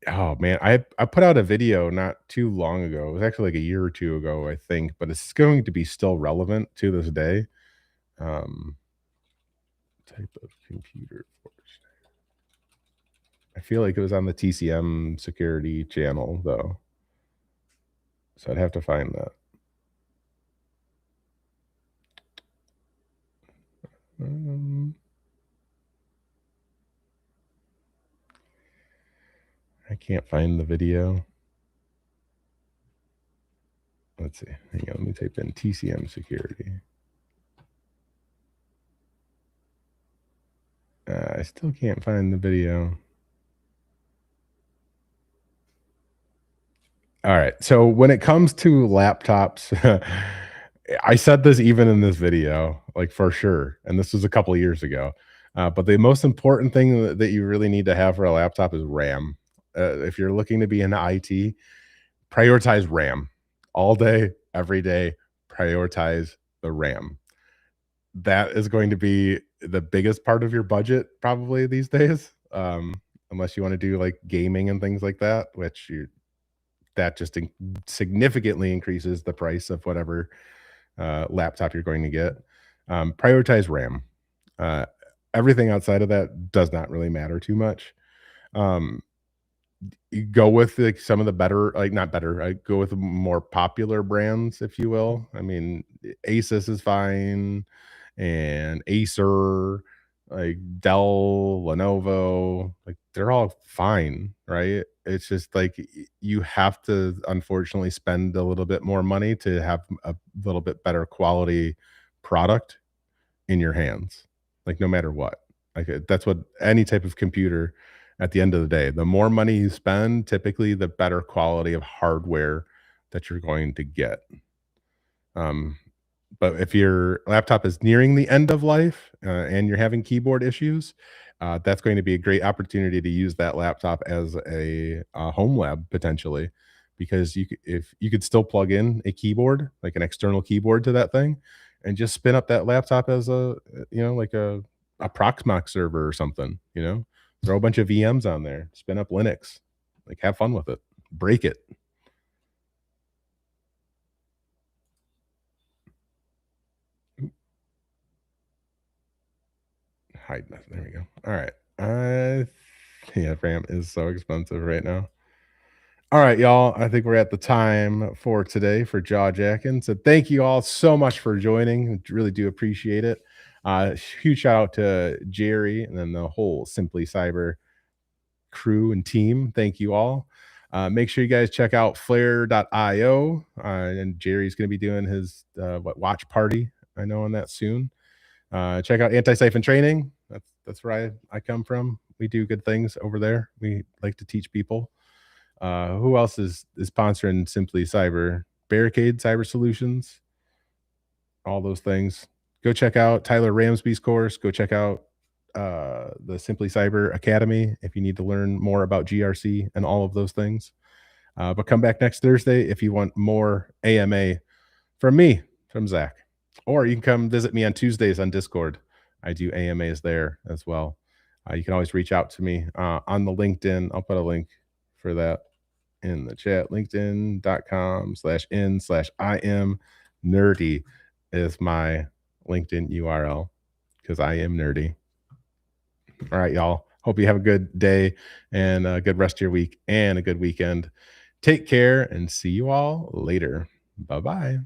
Oh man, I put out a video not too long ago. It was actually like a year or two ago, I think, but it's going to be still relevant to this day. Type of computer. I feel like it was on the TCM security channel though. So I'd have to find that. I can't find the video. Let's see. Hang on, let me type in TCM security. I still can't find the video. All right. So when it comes to laptops, I said this even in this video, like for sure. And this was a couple of years ago. But the most important thing that you really need to have for a laptop is RAM. If you're looking to be in IT, prioritize RAM all day, every day. Prioritize the RAM. That is going to be the biggest part of your budget probably these days, unless you want to do like gaming and things like that, which that just significantly increases the price of whatever laptop you're going to get. Prioritize RAM. Everything outside of that does not really matter too much. You go with like some of the better, like not better, I go with more popular brands, if you will. I mean, Asus is fine, and Acer, like Dell, Lenovo, like they're all fine, right? It's just like you have to unfortunately spend a little bit more money to have a little bit better quality product in your hands, like no matter what. Like that's what any type of computer, at the end of the day, the more money you spend, typically the better quality of hardware that you're going to get. But if your laptop is nearing the end of life and you're having keyboard issues, that's going to be a great opportunity to use that laptop as a home lab potentially, because if you could still plug in a keyboard, like an external keyboard to that thing, and just spin up that laptop as a, like a Proxmox server or something, throw a bunch of VMs on there, spin up Linux, like have fun with it, break it. Hide nothing. There we go. All right. Yeah, RAM is so expensive right now. All right, y'all. I think we're at the time for today for Jawjacking. So thank you all so much for joining. I really do appreciate it. Huge shout out to Jerry and then the whole Simply Cyber crew and team. Thank you all. Make sure you guys check out flare.io. And Jerry's going to be doing his watch party, I know, on that soon. Check out Anti-Siphon Training. That's where I come from. We do good things over there. We like to teach people. Who else is sponsoring Simply Cyber? Barricade Cyber Solutions. All those things. Go check out Tyler Ramsby's course. Go check out the Simply Cyber Academy if you need to learn more about GRC and all of those things. But come back next Thursday if you want more AMA from me, from Zach. Or you can come visit me on Tuesdays on Discord. I do AMAs there as well. You can always reach out to me on the LinkedIn. I'll put a link for that in the chat. LinkedIn.com/in/I am nerdy is my LinkedIn URL, because I am nerdy. All right, y'all. Hope you have a good day and a good rest of your week and a good weekend. Take care and see you all later. Bye-bye.